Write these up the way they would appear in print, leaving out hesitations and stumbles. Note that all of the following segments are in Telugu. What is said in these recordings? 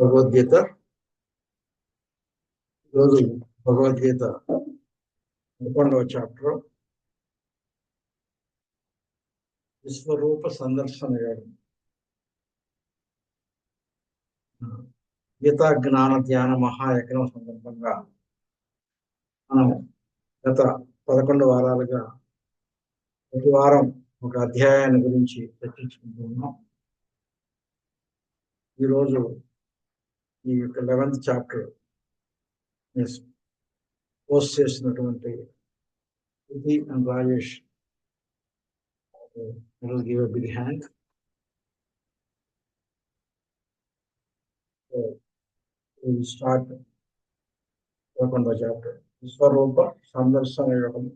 భగవద్గీత ఈరోజు భగవద్గీత 11వ చాప్టర్ విశ్వరూప సందర్శన యోగం. గీతా జ్ఞాన ధ్యాన మహాయజ్ఞం సందర్భంగా మనం గత 11 వారాలుగా ప్రతి వారం ఒక అధ్యాయాన్ని గురించి చర్చించుకుంటూ ఉన్నాం. ఈరోజు ఈ యొక్క 11th చాప్టర్ పోస్ట్ చేసినటువంటి Kriti and Rajesh, I will give a big hand. So we will start on the chapter. Viswarupa Sandarsana Yogam.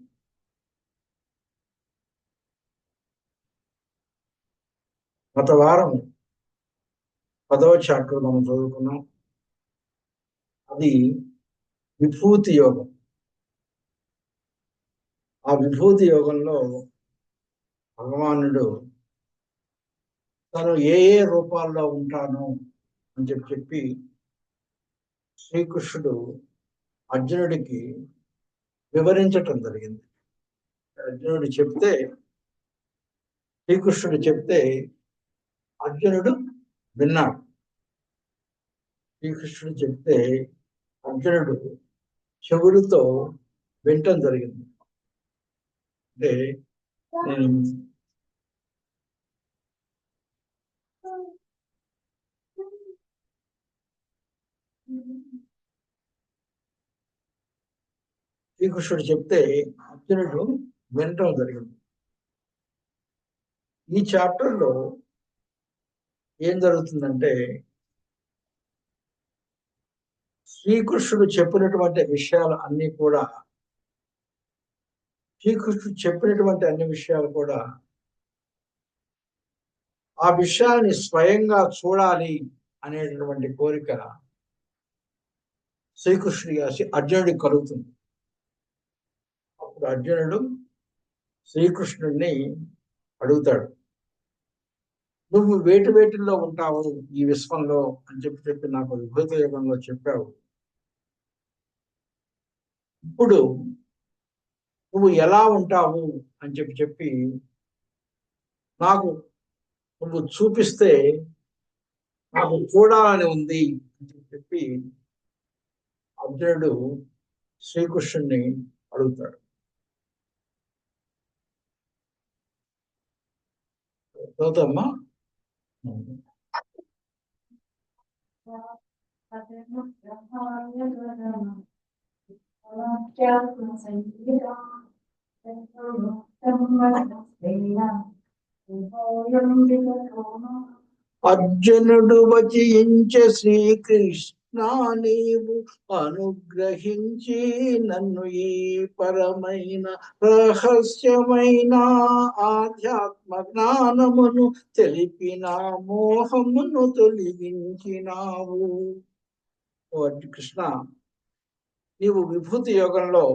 గత వారం 10వ చాప్టర్ మనం చదువుకున్నాం. అది విభూతి యోగం. ఆ విభూతి యోగంలో భగవానుడు తను ఏ రూపాల్లో ఉంటాను అని చెప్పి శ్రీకృష్ణుడు అర్జునుడికి వివరించటం జరిగింది. అర్జునుడు చెప్తే, శ్రీకృష్ణుడు చెప్తే అర్జునుడు విన్నాడు. శ్రీకృష్ణుడు చెప్తే అర్జునుడు చెవులతో వినటం జరిగింది. అంటే శ్రీకృష్ణుడు చెప్తే అర్జునుడు వినటం జరిగింది. ఈ చాప్టర్లో ఏం జరుగుతుందంటే, శ్రీకృష్ణుడు చెప్పినటువంటి విషయాలు అన్ని కూడా ఆ విషయాన్ని స్వయంగా చూడాలి అనేటటువంటి కోరిక శ్రీకృష్ణుడికి అర్జునుడికి కలుగుతుంది. అప్పుడు అర్జునుడు శ్రీకృష్ణుడిని అడుగుతాడు, నువ్వు వేటిలో ఉంటావు ఈ విశ్వంలో అని చెప్పి నాకు విభూతి యోగంలో చెప్పావు. ఇప్పుడు నువ్వు ఎలా ఉంటావు అని చెప్పి నాకు నువ్వు చూపిస్తే నాకు చూడాలని ఉంది అని చెప్పి అర్జునుడు శ్రీకృష్ణుడిని అడుగుతాడు. చదువుతామ్మా. అర్జునుడు వచించే శ్రీకృష్ణ, నీవు అనుగ్రహించి నన్ను ఈ పరమైన రహస్యమైన ఆధ్యాత్మ జ్ఞానమును తెలిపిన మోహమును తొలగించినావు. ఓ కృష్ణ, నీవు విభూతి యోగంలో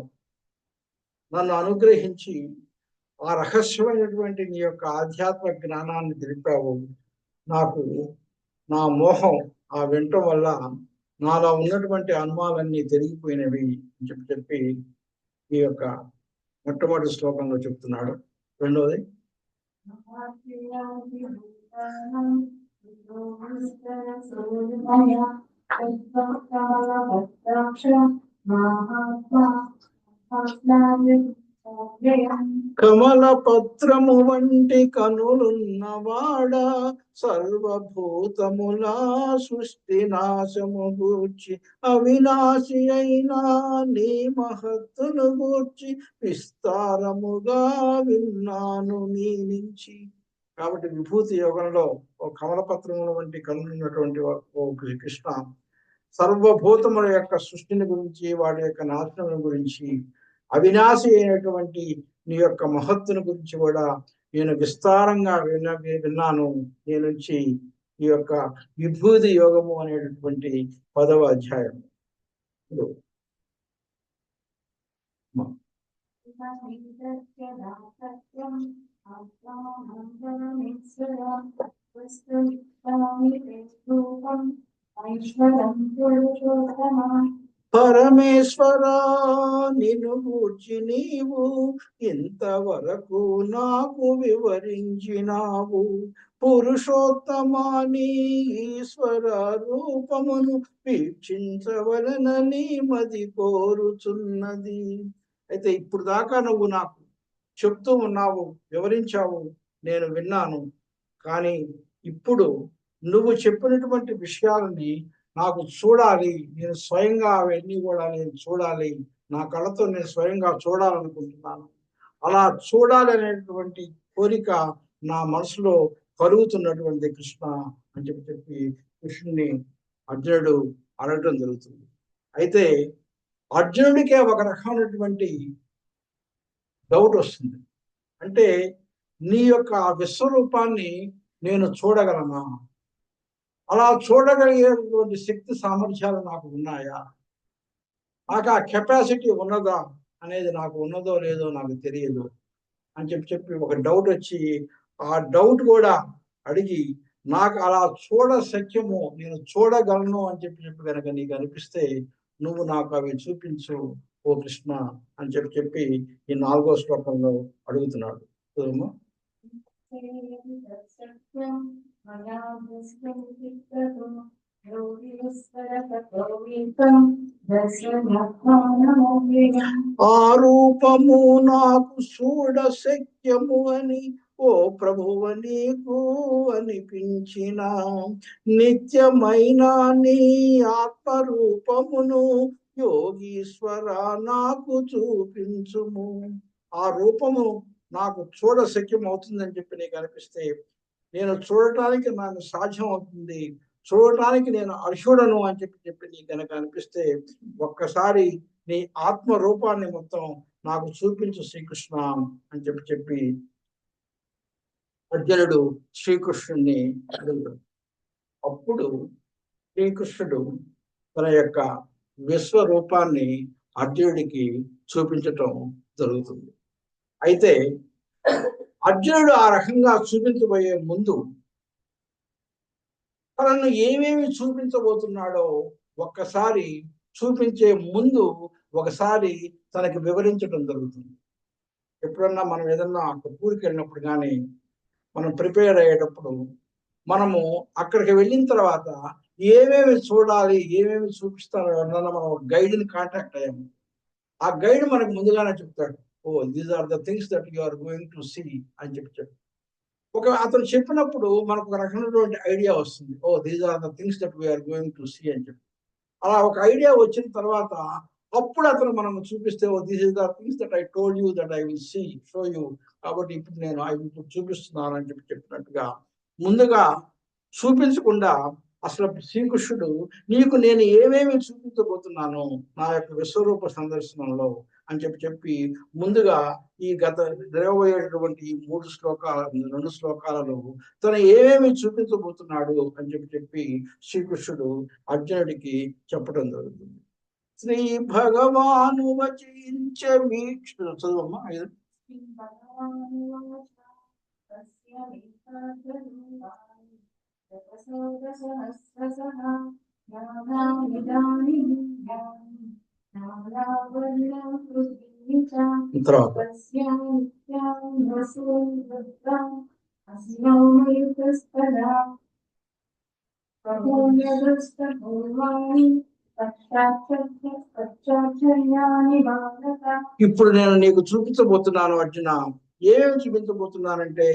నన్ను అనుగ్రహించి ఆ రహస్యమైనటువంటి నీ యొక్క ఆధ్యాత్మ జ్ఞానాన్ని తెలిపావు. నాకు నా మోహం ఆ వినటం వల్ల నాలో ఉన్నటువంటి అనుమానాలన్నీ తెలిగిపోయినవి అని చెప్పి ఈ యొక్క మొట్టమొదటి శ్లోకంలో చెప్తున్నాడు. రెండవది, కమల పత్రము వంటి కనులున్నవాడ, సర్వభూతముల సృష్టి నాశము గూర్చి అవినాశి అయినా నీ మహత్తును గూర్చి విస్తారముగా విన్నాను నీ నుంచి. కాబట్టి విభూతి యోగంలో ఓ కమలపత్రముల వంటి కనులున్నటువంటి ఓ కృష్ణ, సర్వభూతముల యొక్క సృష్టిని గురించి, వాటి యొక్క నాశనం గురించి, అవినాశి అయినటువంటి నీ యొక్క మహత్తుని గురించి కూడా నేను విస్తారంగా విన్నాను నీ నుంచి. ఈ యొక్క విభూతి యోగము అనేటటువంటి 10వ అధ్యాయం. పరమేశ్వరా నిన్ను గూర్చి నీవు ఇంతవరకు నాకు వివరించినావు. పురుషోత్తమాని ఈశ్వర రూపమును వీక్షించవలనని మది కోరుచున్నది. అయితే ఇప్పుడు దాకా నువ్వు నాకు చెప్తూ ఉన్నావు, వివరించావు, నేను విన్నాను. కానీ ఇప్పుడు నువ్వు చెప్పినటువంటి విషయాలని నాకు చూడాలి, నేను స్వయంగా అవన్నీ కూడా నేను చూడాలి, నా కళ్ళతో నేను స్వయంగా చూడాలనుకుంటున్నాను. అలా చూడాలి అనేటువంటి కోరిక నా మనసులో కలుగుతున్నటువంటి కృష్ణ అని చెప్పి కృష్ణుని అర్జునుడు అడగటం జరుగుతుంది. అయితే అర్జునుడికే ఒక రకమైనటువంటి డౌట్ వస్తుంది. అంటే నీ యొక్క విశ్వరూపాన్ని నేను చూడగలనా? అలా చూడగలిగేటువంటి శక్తి సామర్థ్యాలు నాకు ఉన్నాయా? నాకు ఆ కెపాసిటీ ఉన్నదా అనేది నాకు ఉన్నదో లేదో నాకు తెలియదు అని చెప్పి ఒక డౌట్ వచ్చి ఆ డౌట్ కూడా అడిగి నాకు అలా చూడ సత్యము, నేను చూడగలను అని చెప్పి కనుక నీకు అనిపిస్తే నువ్వు నాకు అవి చూపించు ఓ కృష్ణ అని చెప్పి ఈ 4వ శ్లోకంలో అడుగుతున్నాడు. ఆ రూపము నాకు చూడ శక్యము అని ఓ ప్రభువ నీకు అనిపించిన నిత్యమైన నీ ఆత్మరూపమును యోగీశ్వర నాకు చూపించుము. ఆ రూపము నాకు చూడ శక్యం అవుతుందని చెప్పి నీకు అనిపిస్తే, నేను చూడటానికి నాకు సాధ్యం అవుతుంది, చూడటానికి నేను అర్హుడను అని చెప్పి నీకు కనుక అనిపిస్తే ఒక్కసారి నీ ఆత్మ రూపాన్ని మొత్తం నాకు చూపించు శ్రీకృష్ణ అని చెప్పి అర్జునుడు శ్రీకృష్ణుడిని అడుగుతాడు. అప్పుడు శ్రీకృష్ణుడు తన యొక్క విశ్వరూపాన్ని అర్జునుడికి చూపించటం జరుగుతుంది. అయితే అర్జునుడు ఆ రకంగా చూపించబోయే ముందు తనను ఏమేమి చూపించబోతున్నాడో ఒక్కసారి చూపించే ముందు ఒకసారి తనకి వివరించడం జరుగుతుంది. ఎప్పుడన్నా మనం ఏదన్నా ఊరికి వెళ్ళినప్పుడు కానీ మనం ప్రిపేర్ అయ్యేటప్పుడు మనము అక్కడికి వెళ్ళిన తర్వాత ఏమేమి చూడాలి, ఏమేమి చూపిస్తారో ఎవరన్నా మనం గైడ్ని కాంటాక్ట్ అయ్యాము. ఆ గైడ్ మనకు ముందుగానే చెప్తాడు, oh these are the things that you are going to see అని చెప్పి అతను చెప్పినప్పుడు మనకు ఒక రకమైనటువంటి ఐడియా వస్తుంది. Oh these are the things that we are going to see అని చెప్పి అలా ఒక ఐడియా వచ్చిన తర్వాత అప్పుడు అతను మనం చూపిస్తే, oh this is the things that I told you that I will see show you, కాబట్టి ఇప్పుడు నేను ఇప్పుడు చూపిస్తున్నాను అని చెప్పినట్టుగా ముందుగా చూపించకుండా అసలు శ్రీకృష్ణుడు నీకు నేను ఏమేమి చూపించబోతున్నాను నా యొక్క విశ్వరూప సందర్శనంలో అని చెప్పి ముందుగా ఈ గత జరగబోయేటటువంటి ఈ 2 శ్లోకాలలో తను ఏమేమి చూపించబోతున్నాడు అని చెప్పి శ్రీకృష్ణుడు అర్జునుడికి చెప్పడం జరుగుతుంది. శ్రీ భగవాను వచించ వీక్ష చదువమ్మా ఇప్పుడు నేను నీకు చూపించబోతున్నాను అర్జున. ఏమేమి చూపించబోతున్నానంటే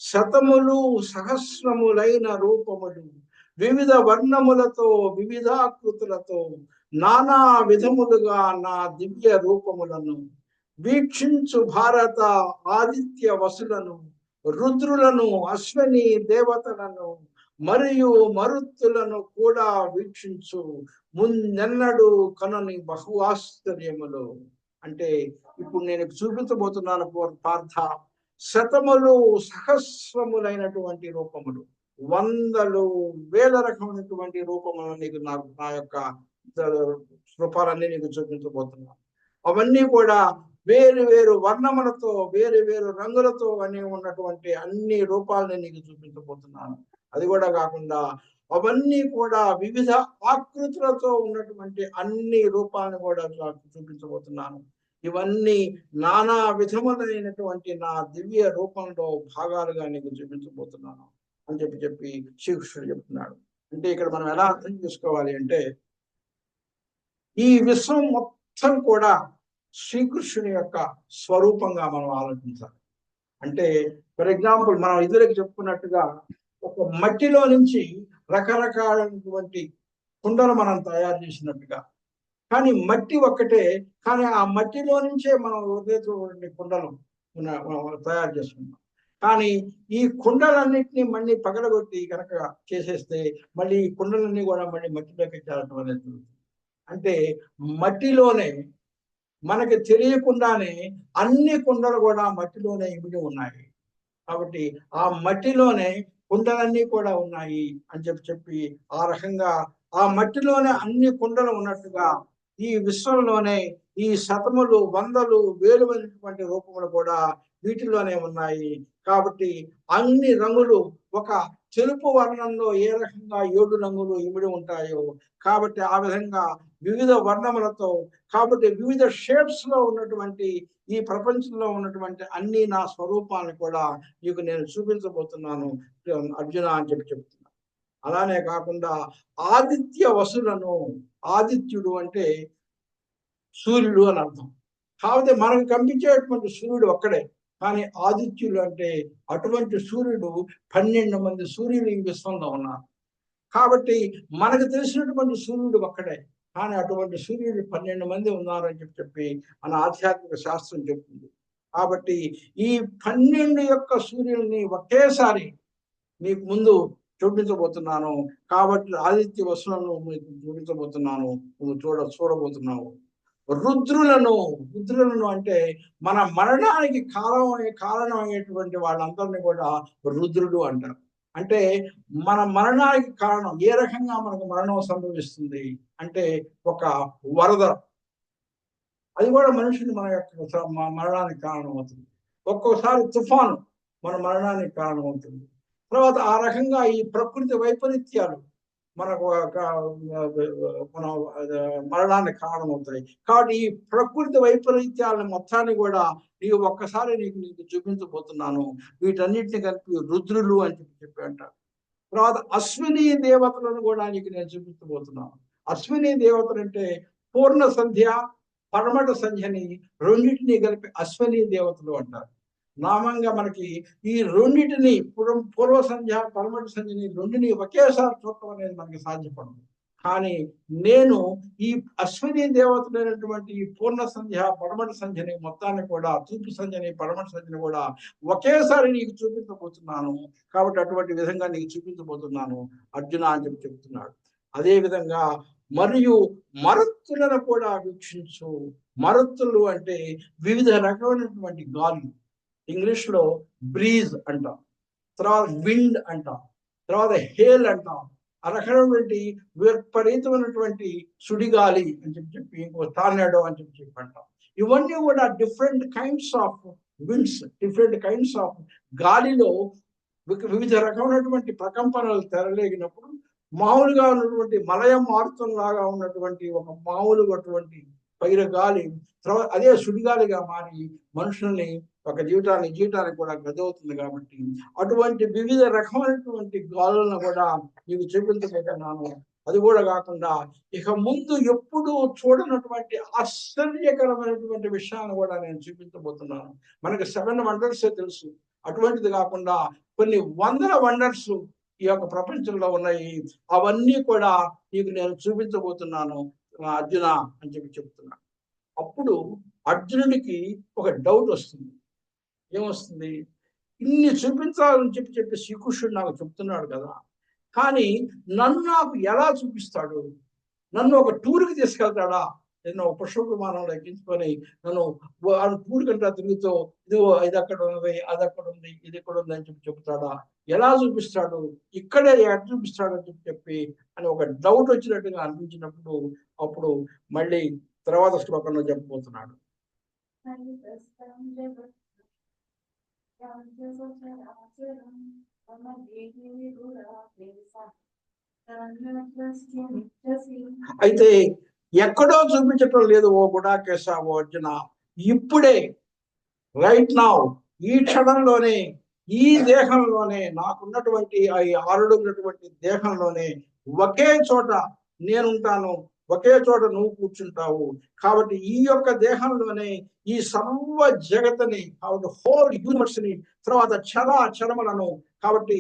శతములు సహస్రములైన రూపములు, వివిధ వర్ణములతో వివిధాకృతులతో నానా విధములుగా నా దివ్య రూపములను వీక్షించు భారత ఆదిత్య వసులను, రుద్రులను, అశ్వని దేవతలను మరియు మరుత్తులను కూడా వీక్షించు ముందెన్నడు కనని బహు ఆశ్చర్యములు. అంటే ఇప్పుడు నేను చూపించబోతున్నాను పార్థ, శతములు సహస్రములైనటువంటి రూపములు, వందలు వేల రకమైనటువంటి రూపములు నీకు నా యొక్క రూపాలన్నీ నీకు చూపించబోతున్నాను. అవన్నీ కూడా వేరు వేరు వర్ణములతో వేరు వేరు రంగులతో అని ఉన్నటువంటి అన్ని రూపాలని నీకు చూపించబోతున్నాను. అది కూడా కాకుండా అవన్నీ కూడా వివిధ ఆకృతులతో ఉన్నటువంటి అన్ని రూపాలను కూడా చూపించబోతున్నాను. ఇవన్నీ నానా విధములైనటువంటి నా దివ్య రూపంలో భాగాలుగా నీకు చూపించబోతున్నాను అని చెప్పి శ్రీకృష్ణుడు చెప్తున్నాడు. అంటే ఇక్కడ మనం ఎలా అర్థం చేసుకోవాలి అంటే, ఈ విశ్వం మొత్తం కూడా శ్రీకృష్ణుని యొక్క స్వరూపంగా మనం ఆలోచించాలి. అంటే ఫర్ ఎగ్జాంపుల్ మనం ఇదివరకు చెప్పుకున్నట్టుగా ఒక మట్టిలో నుంచి రకరకాలైనటువంటి కుండలు మనం తయారు చేసినట్టుగా, కానీ మట్టి ఒక్కటే, కానీ ఆ మట్టిలో నుంచే మనం కుండలు తయారు చేసుకుంటాం. కానీ ఈ కుండలన్నింటినీ మళ్ళీ పగలగొట్టి కనుక చేసేస్తే మళ్ళీ ఈ కుండలన్నీ కూడా మళ్ళీ మట్టిలోకి చేరటం అనేది. అంటే మట్టిలోనే మనకి తెలియకుండానే అన్ని కుండలు కూడా మట్టిలోనే ఇమిడి ఉన్నాయి. కాబట్టి ఆ మట్టిలోనే కుండలన్నీ కూడా ఉన్నాయి అని చెప్పి ఆ రకంగా ఆ మట్టిలోనే అన్ని కుండలు ఉన్నట్టుగా ఈ విశ్వంలోనే ఈ శతములు వందలు వేలువైనటువంటి రూపములు కూడా వీటిలోనే ఉన్నాయి. కాబట్టి అన్ని రంగులు ఒక తెలుపు వర్ణంలో ఏ రకంగా 7 రంగులు ఇమిడి ఉంటాయో, కాబట్టి ఆ విధంగా వివిధ వర్ణములతో, కాబట్టి వివిధ షేప్స్ లో ఉన్నటువంటి ఈ ప్రపంచంలో ఉన్నటువంటి అన్ని నా స్వరూపాన్ని కూడా నీకు నేను చూపించబోతున్నాను అర్జున అని చెప్తున్నాను. అలానే కాకుండా ఆదిత్య వసులను, ఆదిత్యుడు అంటే సూర్యుడు అని అర్థం. కాకపోతే మనకు కనిపించేటువంటి సూర్యుడు ఒక్కడే, కానీ ఆదిత్యులు అంటే అటువంటి సూర్యుడు 12 మంది సూర్యులు ఈ విశ్వంలో ఉన్నారు. కాబట్టి మనకు తెలిసినటువంటి సూర్యుడు ఒక్కడే, కానీ అటువంటి సూర్యుడు 12 మంది ఉన్నారని చెప్పి మన ఆధ్యాత్మిక శాస్త్రం చెప్తుంది. కాబట్టి ఈ 12 యొక్క సూర్యుల్ని ఒకేసారి నీకు ముందు చూపించబోతున్నాను. కాబట్టి ఆదిత్య వసులను మీకు చూపించబోతున్నాను, నువ్వు చూడబోతున్నావు. రుద్రులను అంటే మన మరణానికి కారణమయ్యేటువంటి వాళ్ళందరినీ కూడా రుద్రుడు అంటారు. అంటే మన మరణానికి కారణం, ఏ రకంగా మనకు మరణం సంభవిస్తుంది అంటే ఒక వరద, అది కూడా మనుషుని మన యొక్క మరణానికి కారణమవుతుంది. ఒక్కోసారి తుఫాను మన మరణానికి కారణమవుతుంది. తర్వాత ఆ రకంగా ఈ ప్రకృతి వైపరీత్యాలు మనకు మన మరణానికి కారణమవుతాయి. కాబట్టి ఈ ప్రకృతి వైపరీత్యాలను మొత్తాన్ని కూడా నీకు ఒక్కసారి నీకు చూపించబోతున్నాను. వీటన్నిటిని కలిపి రుద్రులు అని చెప్పి అంటారు. తర్వాత అశ్విని దేవతలను కూడా నీకు నేను చూపించబోతున్నాను. అశ్విని దేవతలు అంటే పూర్ణ సంధ్య, పరమట సంధ్యని రెండింటినీ కలిపి అశ్విని దేవతలు అంటారు. నామంగా మనకి ఈ రెండింటిని పూర్వ సంధ్య, పరమట సంధ్యని రెండిని ఒకేసారి చూడటం అనేది మనకి సాధ్యపడదు. కానీ నేను ఈ అశ్విని దేవతలైనటువంటి ఈ పూర్ణ సంధ్య, పరమట సంధ్యని మొత్తాన్ని కూడా, తూర్పు సంధ్యని, పరమట సంధ్యని కూడా ఒకేసారి నీకు చూపించబోతున్నాను. కాబట్టి అటువంటి విధంగా నీకు చూపించబోతున్నాను అర్జున అని చెప్తున్నాడు. అదే విధంగా మరియు మరుత్తులను కూడా వీక్షించు. మరుత్తులు అంటే వివిధ రకమైనటువంటి గాలి, ఇంగ్లీష్ లో బ్రీజ్ అంటాం, తర్వాత విండ్ అంటాం, తర్వాత హేల్ అంటాం. ఆ రకమైనటువంటి విపరీతమైనటువంటి సుడిగాలి అని చెప్పి టార్నాడో అని చెప్పి అంటాం. ఇవన్నీ కూడా different kinds of winds, different kinds of గాలిలో వివిధ రకమైనటువంటి ప్రకంపనలు తెరలేగినప్పుడు మామూలుగా ఉన్నటువంటి మలయ మారుతం లాగా ఉన్నటువంటి ఒక మామూలు అటువంటి పైర గాలి తర్వాత అదే సుడిగాలిగా మారి మనుషుల్ని ఒక జీవితానికి కూడా గదవుతుంది. కాబట్టి అటువంటి వివిధ రకమైనటువంటి గాలులను కూడా నీకు చూపించబోతున్నాను. అది కూడా కాకుండా ఇక ముందు ఎప్పుడూ చూడనటువంటి ఆశ్చర్యకరమైనటువంటి విషయాన్ని కూడా నేను చూపించబోతున్నాను. మనకి 7 వండర్సే తెలుసు, అటువంటిది కాకుండా కొన్ని వందల వండర్స్ ఈ యొక్క ప్రపంచంలో ఉన్నాయి. అవన్నీ కూడా నీకు నేను చూపించబోతున్నాను అర్జున అని చెప్తున్నాను. అప్పుడు అర్జునుడికి ఒక డౌట్ వస్తుంది. ఏమొస్తుంది? ఇన్ని చూపించాలని చెప్పి శ్రీకృష్ణుడు నాకు చెప్తున్నాడు కదా, కానీ నన్ను నాకు ఎలా చూపిస్తాడు? నన్ను ఒక టూర్కి తీసుకెళ్తాడా? నేను ఒక పుష్ప విమానంలో ఎక్కించుకొని నన్ను టూర్ కంటే తిరుగుతూ ఇదిగో ఇది అక్కడ ఉంది, అది అక్కడ ఉంది, ఇది ఇక్కడ ఉంది అని చెప్తాడా? ఎలా చూపిస్తాడు? ఇక్కడే ఎక్కడ చూపిస్తాడు అని చెప్పి అని ఒక డౌట్ వచ్చినట్టుగా అనిపించినప్పుడు అప్పుడు మళ్ళీ తర్వాత శ్లోకంలో చెప్పబోతున్నాడు. అయితే ఎక్కడో చూపించటం లేదు ఓ గుడాకేశ ఓ అర్జున, ఇప్పుడే రైట్ నౌ, ఈ క్షణంలోనే, ఈ దేహంలోనే, నాకున్నటువంటి ఈ ఆరుడున్నటువంటి దేహంలోనే ఒకే చోట నేనుంటాను, ఒకే చోట నువ్వు కూర్చుంటావు. కాబట్టి ఈ యొక్క దేహంలోనే ఈ సర్వ జగత్తుని, కాబట్టి హోల్ యూనివర్స్ ని, తర్వాత చరములను, కాబట్టి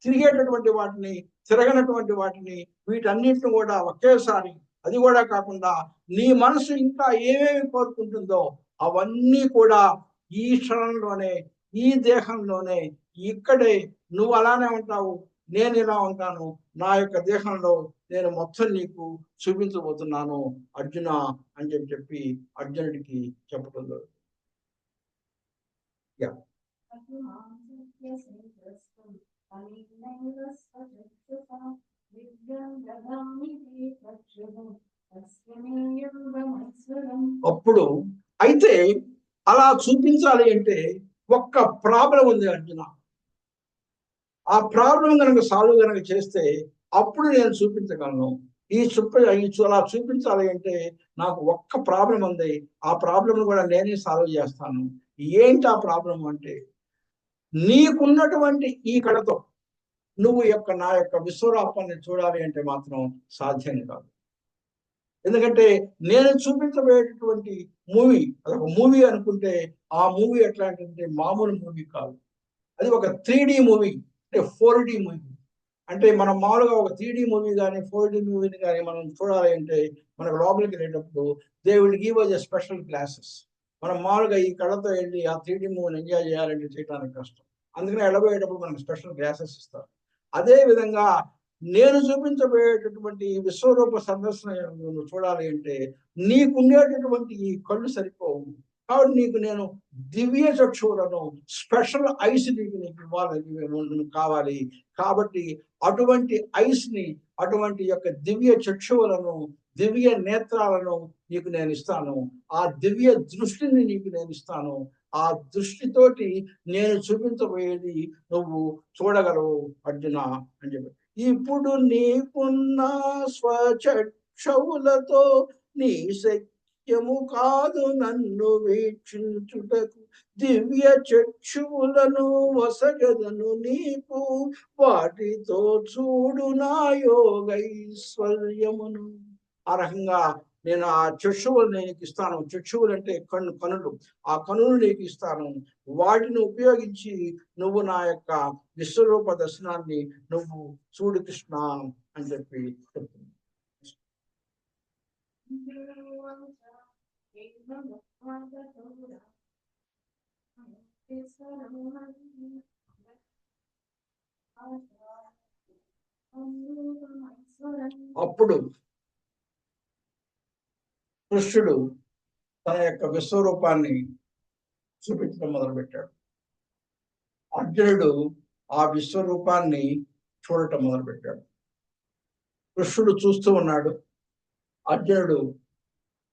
తిరిగేటటువంటి వాటిని, తిరగనటువంటి వాటిని, వీటన్నిటిని కూడా ఒకేసారి, అది కూడా కాకుండా నీ మనసు ఇంకా ఏమేమి కోరుకుంటుందో అవన్నీ కూడా ఈ క్షణంలోనే, ఈ దేహంలోనే, ఇక్కడే నువ్వు అలానే ఉంటావు, నేను ఇలా ఉంటాను, నా యొక్క దేహంలో నేను మొత్తం నీకు చూపించబోతున్నాను అర్జున అని చెప్పి అర్జునుడికి చెప్పడం జరుగుతుంది. అప్పుడు అయితే అలా చూపించాలి అంటే ఒక్క ప్రాబ్లం ఉంది అర్జున. ఆ ప్రాబ్లం కనుక సాల్వ్ కనుక చేస్తే అప్పుడు నేను చూపించగలను. అలా చూపించాలి అంటే నాకు ఒక్క ప్రాబ్లం ఉంది, ఆ ప్రాబ్లం కూడా నేనే సాల్వ్ చేస్తాను. ఏంటి ఆ ప్రాబ్లం అంటే, నీకున్నటువంటి ఈ కళతో నువ్వు నా యొక్క విశ్వరూపాన్ని చూడాలి అంటే మాత్రం సాధ్యం కాదు. ఎందుకంటే నేను చూపించబోయేటటువంటి మూవీ, అదొక మూవీ అనుకుంటే ఆ మూవీ ఎట్లాంటిదంటే మామూలు మూవీ కాదు. అది ఒక 3D మూవీ, అంటే 4D మూవీ. అంటే మనం మామూలుగా ఒక 3D మూవీ కానీ 4D మూవీని కానీ మనం చూడాలి అంటే మనకు లోపలికి వెళ్ళేటప్పుడు they will give us a special classes. మనం మామూలుగా ఈ కళతో వెళ్ళి ఆ 3D మూవీని ఎంజాయ్ చేయాలంటే చేయడానికి కష్టం. అందుకనే వెళ్ళబోయేటప్పుడు మనకు స్పెషల్ క్లాసెస్ ఇస్తారు. అదే విధంగా నేను చూపించబోయేటటువంటి విశ్వరూప సందర్శన చూడాలి అంటే నీకుండేటటువంటి ఈ కళ్ళు సరిపోవు. కాబట్టి నీకు నేను దివ్య చక్షువులను, స్పెషల్ ఐస్ నీకు ఇవ్వాలని కావాలి. కాబట్టి అటువంటి ఐస్ ని, అటువంటి యొక్క దివ్య చక్షువులను, దివ్య నేత్రాలను నీకు నేను ఇస్తాను. ఆ దివ్య దృష్టిని నీకు నేను ఇస్తాను. ఆ దృష్టితోటి నేను చూపించబోయేది నువ్వు చూడగలవు అర్జున అని చెప్పి. ఇప్పుడు నీకున్న స్వచక్షువులతో నీ శక్యము కాదు నన్ను వీక్షించుటకు, దివ్య చక్షువులను వసగదను నీకు, వాటితో చూడు నా యోగైశ్వర్యమును. ఆ రకంగా నేను ఆ చక్షువులు నీకు ఇస్తాను. చక్షువులు అంటే కనులు. ఆ కనులు నీకు ఇస్తాను. వాటిని ఉపయోగించి నువ్వు నా యొక్క విశ్వరూప దర్శనాన్ని నువ్వు చూడు కృష్ణ అని చెప్పి చెప్తుంది. అప్పుడు కృష్ణుడు తన యొక్క విశ్వరూపాన్ని చూపించడం మొదలుపెట్టాడు. అర్జునుడు ఆ విశ్వరూపాన్ని చూడటం మొదలుపెట్టాడు. కృష్ణుడు చూస్తూ ఉన్నాడు,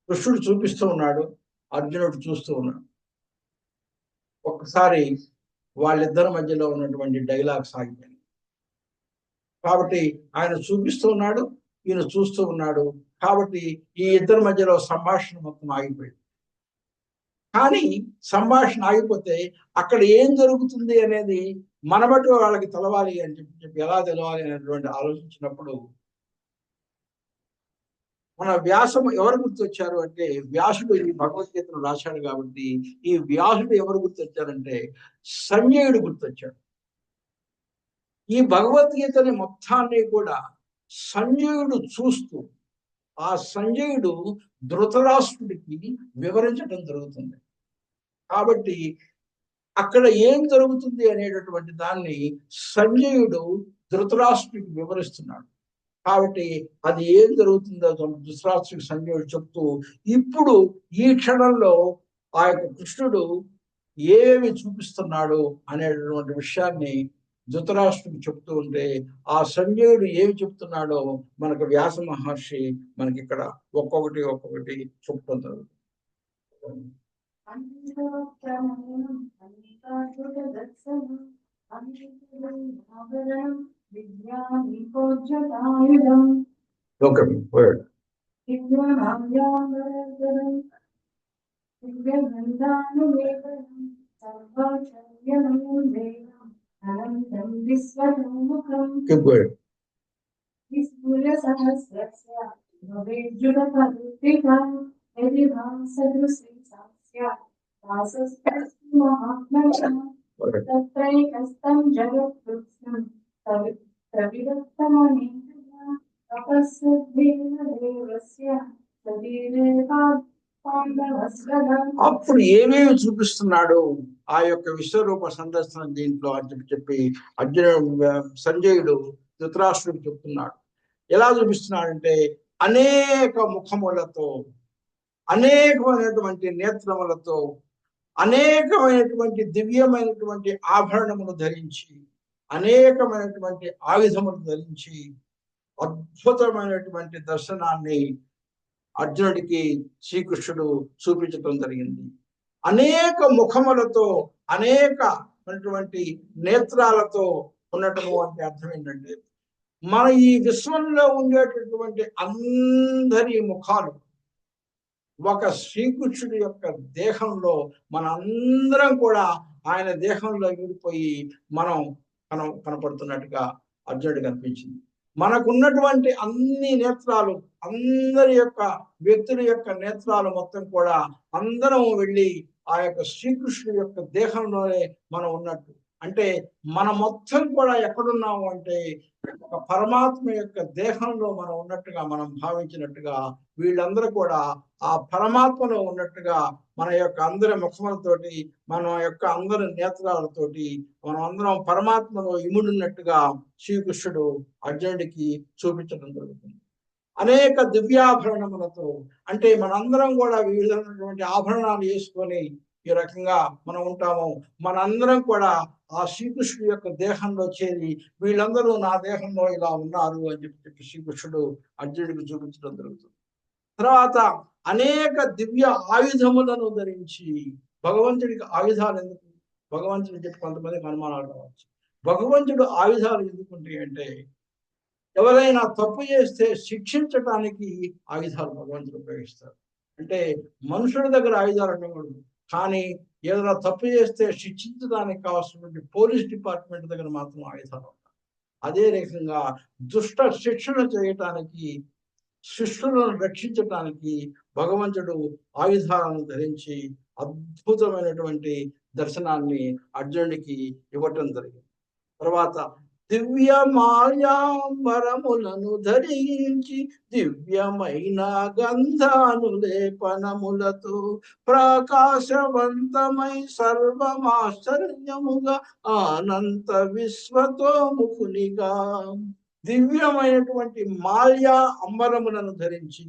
కృష్ణుడు చూపిస్తూ ఉన్నాడు, అర్జునుడు చూస్తూ ఉన్నాడు. ఒక్కసారి వాళ్ళిద్దరి మధ్యలో ఉన్నటువంటి డైలాగ్ సాగిపోయింది. కాబట్టి ఆయన చూపిస్తూ ఉన్నాడు, ఈయన చూస్తూ ఉన్నాడు. కాబట్టి ఈ ఇద్దరి మధ్యలో సంభాషణ మొత్తం ఆగిపోయింది. కానీ సంభాషణ ఆగిపోతే అక్కడ ఏం జరుగుతుంది అనేది మన బట్టి వాళ్ళకి తెలవాలి అని చెప్పి ఎలా తెలవాలి అనేటువంటి ఆలోచించినప్పుడు మన వ్యాసం ఎవరు గుర్తొచ్చారు అంటే, వ్యాసుడు ఈ భగవద్గీతను రాశాడు కాబట్టి ఈ వ్యాసుడు ఎవరు గుర్తొచ్చారంటే సంజయుడు గుర్తొచ్చాడు. ఈ భగవద్గీతని మొత్తాన్ని కూడా సంజయుడు చూస్తూ, ఆ సంజయుడు ధృతరాష్ట్రుడికి వివరించడం జరుగుతుంది. కాబట్టి అక్కడ ఏం జరుగుతుంది అనేటటువంటి దాన్ని సంజయుడు ధృతరాష్ట్రుడికి వివరిస్తున్నాడు. కాబట్టి అది ఏం జరుగుతుందో ధృతరాష్ట్రుడికి సంజయుడు చెప్తూ, ఇప్పుడు ఈ క్షణంలో ఆ యొక్క కృష్ణుడు ఏమి చూపిస్తున్నాడు అనేటటువంటి విషయాన్ని ధృతరాష్ట్రుడికి చెప్తూ ఉంటే, ఆ సంజయుడు ఏమి చెప్తున్నాడో మనకు వ్యాస మహర్షి మనకి ఇక్కడ ఒక్కొక్కటి చెప్తూ జరుగుతుంది. Keep going. అప్పుడు ఏమేమి చూపిస్తున్నాడు ఆ యొక్క విశ్వరూప సందర్శనం దీంట్లో అని చెప్పి అర్జునుడు సంజయుడు ధృతరాష్ట్రుడికి చెప్తున్నాడు. ఎలా చూపిస్తున్నాడంటే అనేక ముఖములతో, అనేకమైనటువంటి నేత్రములతో, అనేకమైనటువంటి దివ్యమైనటువంటి ఆభరణములు ధరించి, అనేకమైనటువంటి ఆయుధములు ధరించి అద్భుతమైనటువంటి దర్శనాన్ని అర్జునుడికి శ్రీకృష్ణుడు చూపించడం జరిగింది. అనేక ముఖములతో, అనేకమైనటువంటి నేత్రాలతో ఉన్నటువంటి అర్థం ఏంటంటే మన ఈ విశ్వంలో ఉండేటటువంటి అందరి ముఖాలు ఒక శ్రీకృష్ణుడి యొక్క దేహంలో మన అందరం కూడా ఆయన దేహంలో విడిపోయి మనం కనపడుతున్నట్టుగా అర్జునుడికి అనిపించింది. మనకున్నటువంటి అన్ని నేత్రాలు, అందరి యొక్క వ్యక్తుల యొక్క నేత్రాలు మొత్తం కూడా అందరం వెళ్ళి ఆ యొక్క శ్రీకృష్ణుడి యొక్క దేహంలోనే మనం ఉన్నట్టు. అంటే మన మొత్తం కూడా ఎక్కడున్నాము అంటే ఒక పరమాత్మ యొక్క దేహంలో మనం ఉన్నట్టుగా మనం భావించినట్టుగా వీళ్ళందరూ కూడా ఆ పరమాత్మలో ఉన్నట్టుగా మన యొక్క అందరి ముఖములతోటి, మన యొక్క అందరి నేత్రాలతోటి మనం అందరం పరమాత్మలో ఇముడున్నట్టుగా శ్రీకృష్ణుడు అర్జునుడికి చూపించడం జరుగుతుంది. అనేక దివ్యాభరణములతో, అంటే మనందరం కూడా వివిధమైనటువంటి ఆభరణాలు వేసుకొని ఈ రకంగా మనం ఉంటాము. మనందరం కూడా ఆ శ్రీకృష్ణుడి యొక్క దేహంలో చేరి వీళ్ళందరూ నా దేహంలో ఇలా ఉన్నారు అని చెప్పి శ్రీకృష్ణుడు అర్జునుడికి చూపించడం జరుగుతుంది. తర్వాత అనేక దివ్య ఆయుధములను ధరించి, భగవంతుడికి ఆయుధాలు ఎందుకు? భగవంతుడిని చెప్పి కొంతమందికి అనుమానాలు రావచ్చు. భగవంతుడు ఆయుధాలు ఎందుకుంటాయి అంటే ఎవరైనా తప్పు చేస్తే శిక్షించటానికి ఆయుధాలు భగవంతుడు ఉపయోగిస్తారు. అంటే మనుషుల దగ్గర ఆయుధాలు ఉండకూడదు, కానీ ఏదైనా తప్పు చేస్తే శిక్షించడానికి కావాల్సినటువంటి పోలీస్ డిపార్ట్మెంట్ దగ్గర మాత్రం ఆయుధాలు ఉంటాయి. అదే రకంగా దుష్ట శిక్షణ చేయటానికి, శిష్యులను రక్షించటానికి భగవంతుడు ఆయుధాలను ధరించి అద్భుతమైనటువంటి దర్శనాన్ని అర్జునుడికి ఇవ్వటం జరిగింది. తర్వాత దివ్య మాల్యాంబరములను ధరించి దివ్యమైన గంధానులేపనములతో ప్రకాశవంతమై సర్వమాశ్చర్యముగా అనంత విశ్వతో ముఖునిగా దివ్యమైనటువంటి మాల్య అంబరములను ధరించి,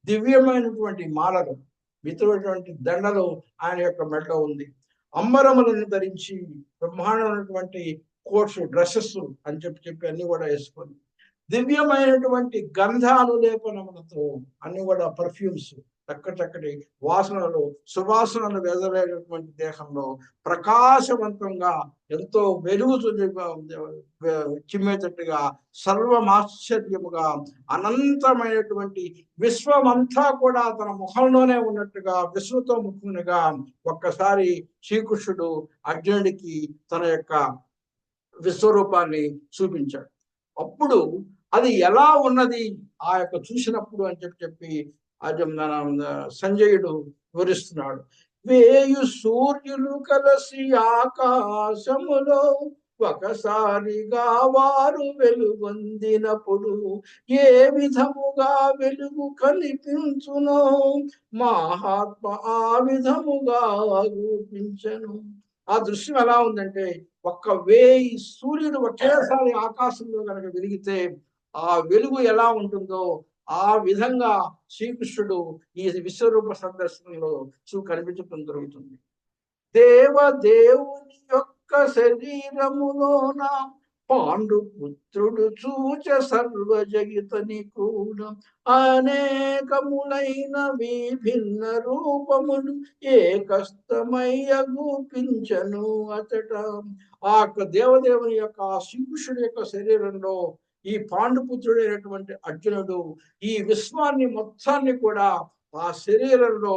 దివ్యమైనటువంటి మాలలు, మిత్రమైనటువంటి దండలు ఆయన యొక్క మెడలో ఉంది. అంబరములను ధరించి బ్రహ్మాండమైనటువంటి కోట్స్, డ్రెస్సెస్ అని చెప్పి అన్ని కూడా వేసుకొని, దివ్యమైనటువంటి గంధానులేపనములతో, అన్ని కూడా పర్ఫ్యూమ్స్, చక్కటి వాసనలు, సువాసనలు వెదలేనటువంటి దేహంలో ప్రకాశవంతంగా ఎంతో వెలుగుతుంది చిమ్మేటట్టుగా, సర్వమాశ్చర్యముగా అనంతమైనటువంటి విశ్వమంతా కూడా తన ముఖంలోనే ఉన్నట్టుగా విశ్వతో ముఖమునిగా ఒక్కసారి శ్రీకృష్ణుడు అర్జునుడికి తన యొక్క విశ్వరూపాన్ని చూపించాడు. అప్పుడు అది ఎలా ఉన్నది ఆ యొక్క చూసినప్పుడు అని చెప్పి సంజయుడు వివరిస్తున్నాడు. వేయు సూర్యులు కలసి ఆకాశములో ఒకసారిగా వారు వెలుగొందినప్పుడు ఏ విధముగా వెలుగు కనిపించునో మహాత్మ ఆ విధముగా రూపించను. ఆ దృశ్యం ఎలా ఉందంటే, 1000 సూర్యుడు ఒకేసారి ఆకాశంలో కనుక వెలిగితే ఆ వెలుగు ఎలా ఉంటుందో ఆ విధంగా శ్రీకృష్ణుడు ఈ విశ్వరూప సందర్శనంలో కనిపించడం జరుగుతుంది. దేవదేవుని యొక్క శరీరములోన పాండుపుత్రుడు చూచ సర్వ జగితని కూడా అనేకములైన విభిన్న రూపములు ఏకస్తమయ్య గూపించను అతట. ఆ దేవదేవుని యొక్క శ్రీకృష్ణుడి యొక్క శరీరంలో ఈ పాండుపుత్రుడైనటువంటి అర్జునుడు ఈ విశ్వాన్ని మొత్తాన్ని కూడా ఆ శరీరంలో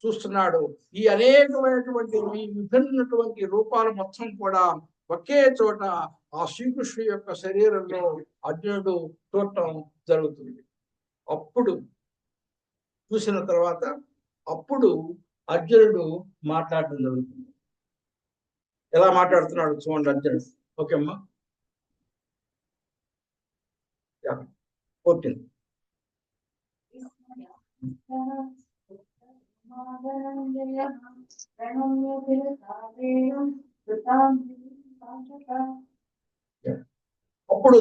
చూస్తున్నాడు. ఈ అనేకమైనటువంటి ఈ విభిన్నటువంటి రూపాలు మొత్తం కూడా ఒకే చోట ఆ శ్రీకృష్ణుడి యొక్క శరీరంలో అర్జునుడు చూడటం జరుగుతుంది. అప్పుడు చూసిన తర్వాత అప్పుడు అర్జునుడు మాట్లాడటం జరుగుతుంది. ఎలా మాట్లాడుతున్నాడు చూడండి అర్జునుడు. ఓకే అమ్మా, 14. అప్పుడు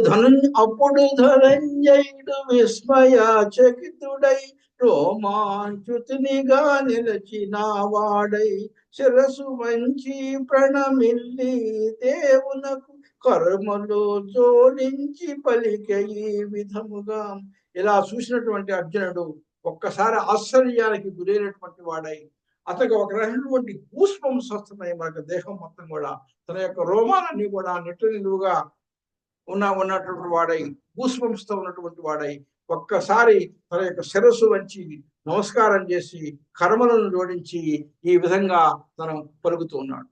ధనంజయుడు విస్మయాచకితుడై రోమాంచుతునిగా నిలచిన వాడై శిరసు వంచి ప్రణమిల్లి దేవునకు కర్మలో జోడించి పలికే ఈ విధముగా. ఇలా చూసినటువంటి అర్జునుడు ఒక్కసారి ఆశ్చర్యానికి గురైనటువంటి వాడై అతనికి ఒక రకమైనటువంటి గూస్బంప్స్ వస్తున్నాయి. మనకు దేహం మొత్తం కూడా తన యొక్క రోమాలన్నీ కూడా నిట్టు నిలువుగా ఉన్నటువంటి వాడై గూస్బంప్స్తో ఉన్నటువంటి వాడై ఒక్కసారి తన యొక్క శిరస్సు వంచి నమస్కారం చేసి కర్మలను జోడించి ఈ విధంగా తను పలుకుతూ ఉన్నాడు.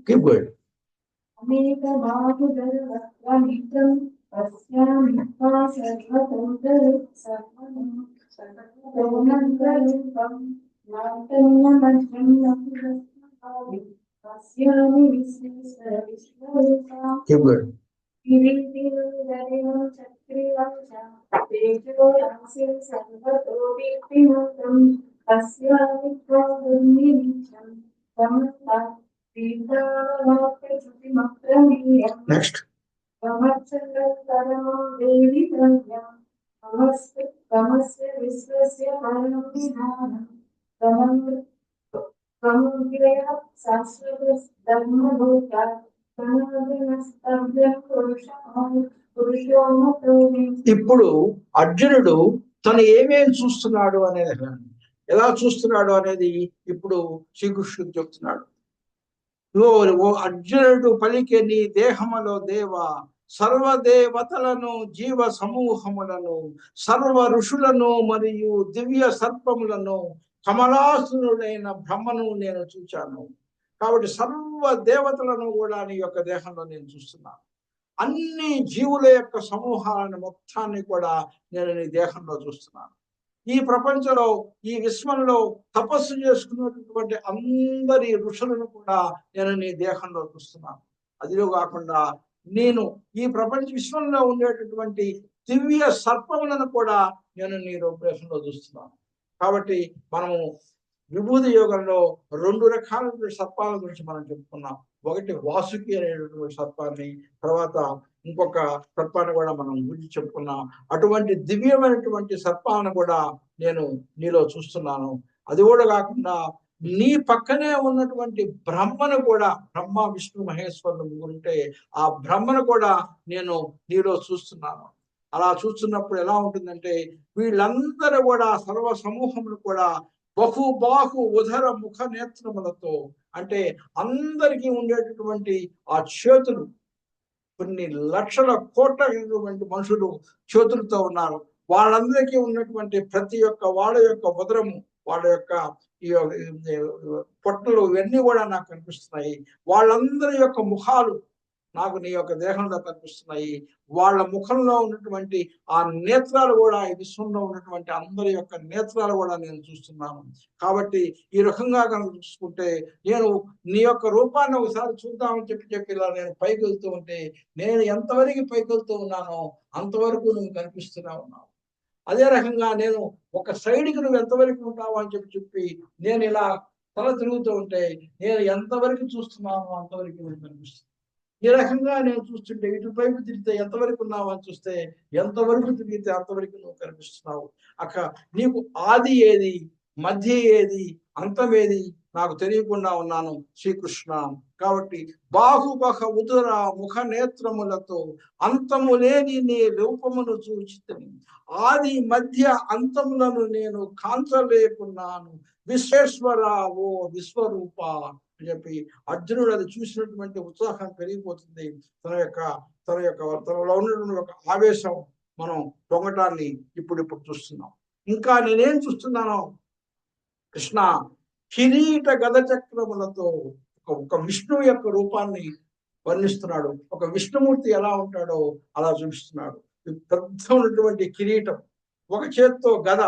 Keep going. Keep going. Next. ఇప్పుడు అర్జునుడు తను ఏమేమి చూస్తున్నాడు అనేది, ఎలా చూస్తున్నాడు అనేది ఇప్పుడు శ్రీకృష్ణుడు చెప్తున్నాడు. ఓ అర్జునుడు పలికే నీ దేహములో దేవ సర్వదేవతలను జీవ సమూహములను సర్వ ఋషులను మరియు దివ్య సర్పములను కమలాసునుడైన బ్రహ్మను నేను చూచాను. కాబట్టి సర్వ దేవతలను కూడా నీ యొక్క దేహంలో నేను చూస్తున్నాను. అన్ని జీవుల యొక్క సమూహాలను మొత్తాన్ని కూడా నేను నీ దేహంలో చూస్తున్నాను. ఈ ప్రపంచంలో ఈ విశ్వంలో తపస్సు చేసుకున్నటువంటి అందరి ఋషులను కూడా నేను నీ దేహంలో చూస్తున్నాను. అదిలో కాకుండా నేను ఈ ప్రపంచ విశ్వంలో ఉండేటటువంటి దివ్య సర్పములను కూడా నేను నీ రూపంలో చూస్తున్నాను. కాబట్టి మనము విభూతి యోగంలో 2 రకాల సర్పాల గురించి మనం చెప్పుకున్నాం. ఒకటి వాసుకి అనేటటువంటి సర్పాన్ని, తర్వాత ఇంకొక సర్పాన్ని కూడా మనం గురించి చెప్పుకున్నాం. అటువంటి దివ్యమైనటువంటి సర్పాలను కూడా నేను నీలో చూస్తున్నాను. అది కూడా కాకుండా నీ పక్కనే ఉన్నటువంటి బ్రహ్మను కూడా, బ్రహ్మ విష్ణు మహేశ్వరులు ముగ్గురుంటే ఆ బ్రహ్మను కూడా నేను నీలో చూస్తున్నాను. అలా చూస్తున్నప్పుడు ఎలా ఉంటుందంటే వీళ్ళందరూ కూడా సర్వ సమూహములు కూడా బహుబాహు ఉదర ముఖ నేత్రములతో, అంటే అందరికీ ఉండేటటువంటి ఆ చేతులు, కొన్ని లక్షల కోట్ల మనుషులు చేతులతో ఉన్నారు. వాళ్ళందరికీ ఉన్నటువంటి ప్రతి ఒక్క వాళ్ళ యొక్క ఉదరము, వాళ్ళ యొక్క ఈ పొట్టలు ఇవన్నీ కూడా నాకు కనిపిస్తున్నాయి. వాళ్ళందరి యొక్క ముఖాలు నాకు నీ యొక్క దేహంలో కనిపిస్తున్నాయి. వాళ్ళ ముఖంలో ఉన్నటువంటి ఆ నేత్రాలు కూడా ఈ విశ్వంలో ఉన్నటువంటి అందరి యొక్క నేత్రాలు కూడా నేను చూస్తున్నాను. కాబట్టి ఈ రకంగా కనుక చూసుకుంటే నేను నీ యొక్క రూపాన్ని ఒకసారి చూద్దామని చెప్పి ఇలా నేను పైకి వెళ్తూ ఉంటే నేను ఎంతవరకు పైకి వెళ్తూ ఉన్నానో అంతవరకు నువ్వు కనిపిస్తూనే ఉన్నావు. అదే రకంగా నేను ఒక సైడ్కి నువ్వు ఎంతవరకు ఉంటావు అని చెప్పి నేను ఇలా తల తిరుగుతూ ఉంటే నేను ఎంతవరకు చూస్తున్నానో అంతవరకు నాకు కనిపిస్తుంది. ఈ రకంగా నేను చూస్తుంటే ఇటువైపు తిరిగితే ఎంతవరకు ఉన్నావు అని చూస్తే ఎంతవరకు తిరిగితే అంతవరకు నువ్వు కనిపిస్తున్నావు. నీకు ఆది ఏది, మధ్య ఏది, అంతం ఏది నాకు తెలియకుండా ఉన్నాను శ్రీకృష్ణ. కాబట్టి బాహుబహ ఉదర ముఖ నేత్రములతో అంతము లేని నీ రూపమును చూచితిని, ఆది మధ్య అంతములను నేను కాంచలేకున్నాను. విశ్వేశ్వర ఓ విశ్వరూప అని చెప్పి అర్జునుడు అది చూసినటువంటి ఉత్సాహం పెరిగిపోతుంది. తనలో ఉన్నటువంటి ఒక ఆవేశం మనం పొంగటాన్ని ఇప్పుడు చూస్తున్నాం. ఇంకా నేనేం చూస్తున్నాను కృష్ణ, కిరీట గద చక్రములతో ఒక విష్ణువు యొక్క రూపాన్ని వర్ణిస్తున్నాడు. ఒక విష్ణుమూర్తి ఎలా ఉంటాడో అలా చూపిస్తున్నాడు. పెద్ద ఉన్నటువంటి కిరీటం, ఒక చేత్తో గద,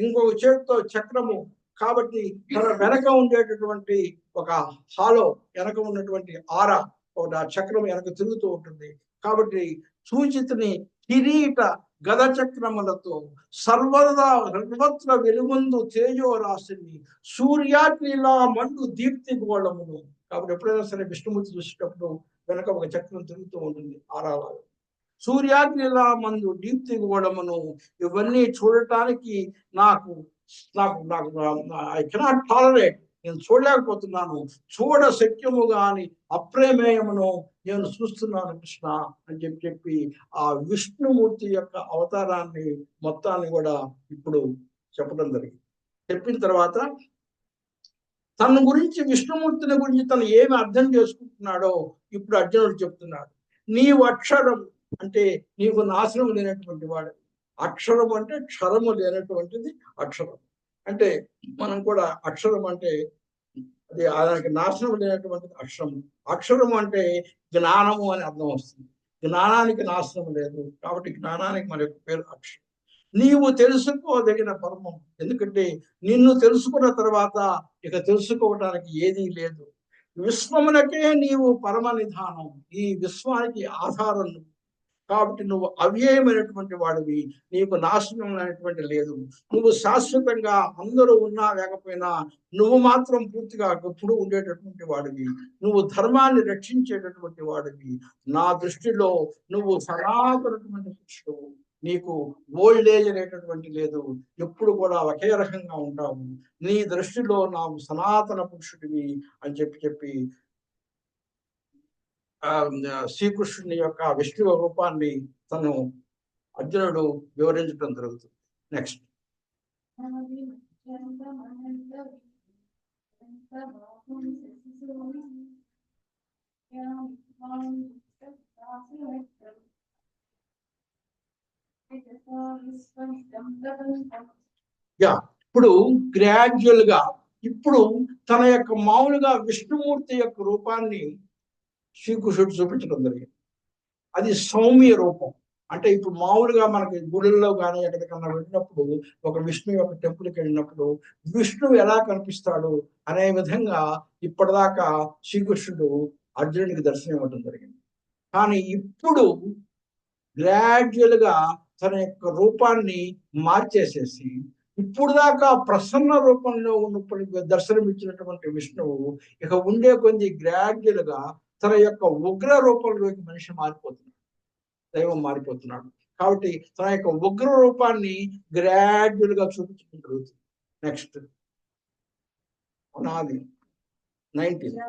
ఇంకొక చేత్తో చక్రము. కాబట్టి తన వెనక ఉండేటటువంటి ఒక హాలో వెనక ఉన్నటువంటి ఆర ఒకటి ఆ చక్రం వెనక తిరుగుతూ ఉంటుంది. కాబట్టి సూచితని కిరీట గద చక్రములతో సర్వత్ర వెలుగుందు తేజో రాశిని సూర్యాగ్నిలా మండు దీప్తి గోళమును. కాబట్టి ఎప్పుడైనా సరే విష్ణుమూర్తి చూసేటప్పుడు వెనక ఒక చక్రం తిరుగుతూ ఉంటుంది ఆరాలాగా. సూర్యాగ్నిలా మందు దీప్తి గోళమును. ఇవన్నీ చూడటానికి నాకు ఐ కెనాట్ టాలరేట్, నేను చూడలేకపోతున్నాను. చూడ శక్యము గాని అప్రమేయమును నేను చూస్తున్నాను కృష్ణ అని చెప్పి ఆ విష్ణుమూర్తి యొక్క అవతారాన్ని మొత్తాన్ని కూడా ఇప్పుడు చెప్పడం జరిగింది. చెప్పిన తర్వాత తన గురించి, విష్ణుమూర్తిని గురించి తను ఏమి అర్థం చేసుకుంటున్నాడో ఇప్పుడు అర్జునుడు చెప్తున్నాడు. నీవు అక్షరం అంటే నీకు నాశనం లేనటువంటి వాడు. అక్షరం అంటే క్షరము లేనటువంటిది అక్షరం. అంటే మనం కూడా అక్షరం అంటే అది దానికి నాశనం లేనటువంటిది అక్షరం. అక్షరం అంటే జ్ఞానము అని అర్థం వస్తుంది. జ్ఞానానికి నాశనం లేదు, కాబట్టి జ్ఞానానికి మన యొక్క పేరు అక్షరం. నీవు తెలుసుకోదగిన పరమం, ఎందుకంటే నిన్ను తెలుసుకున్న తర్వాత ఇక తెలుసుకోవటానికి ఏదీ లేదు. విశ్వమునకే నీవు పరమ నిధానం, ఈ విశ్వానికి ఆధారం. కాబట్టి నువ్వు అవ్యయమైనటువంటి వాడివి, నీకు నాశనం అనేటువంటి లేదు. నువ్వు శాశ్వతంగా అందరూ ఉన్నా లేకపోయినా నువ్వు మాత్రం పూర్తిగా ఎప్పుడు ఉండేటటువంటి వాడివి. నువ్వు ధర్మాన్ని రక్షించేటటువంటి వాడివి. నా దృష్టిలో నువ్వు సనాతనటువంటి పురుషుడు. నీకు ఓల్డ్ ఏజ్ అనేటటువంటి లేదు, ఎప్పుడు కూడా ఒకే రకంగా ఉంటావు. నీ దృష్టిలో నాకు సనాతన పురుషుడివి అని చెప్పి శ్రీకృష్ణుని యొక్క విష్ణు రూపాన్ని తను అర్జునుడు వివరించడం జరుగుతుంది. నెక్స్ట్ ఇప్పుడు గ్రాడ్యువల్ గా ఇప్పుడు తన యొక్క మామూలుగా విష్ణుమూర్తి యొక్క రూపాన్ని శ్రీకృష్ణుడు చూపించడం జరిగింది. అది సౌమ్య రూపం. అంటే ఇప్పుడు మామూలుగా మనకి గుడుల్లో కానీ ఎక్కడికన్నా వెళ్ళినప్పుడు, ఒక విష్ణు యొక్క టెంపుల్కి వెళ్ళినప్పుడు విష్ణువు ఎలా కనిపిస్తాడు అనే విధంగా ఇప్పటిదాకా శ్రీకృష్ణుడు అర్జునుడికి దర్శనం ఇవ్వడం జరిగింది. కానీ ఇప్పుడు గ్రాడ్యువల్ గా తన యొక్క రూపాన్ని మార్చేసేసి ఇప్పుడు దాకా ప్రసన్న రూపంలో ఉన్నప్పుడు దర్శనం ఇచ్చినటువంటి విష్ణువు ఇక ఉండే కొద్ది గ్రాడ్యువల్ గా తన యొక్క ఉగ్ర రూపంలోకి మనిషి మారిపోతున్నాడు, దైవం మారిపోతున్నాడు. కాబట్టి తన యొక్క ఉగ్ర రూపాన్ని గ్రాడ్యువల్ గా చూపించడం జరుగుతుంది. నెక్స్ట్ నాది 19th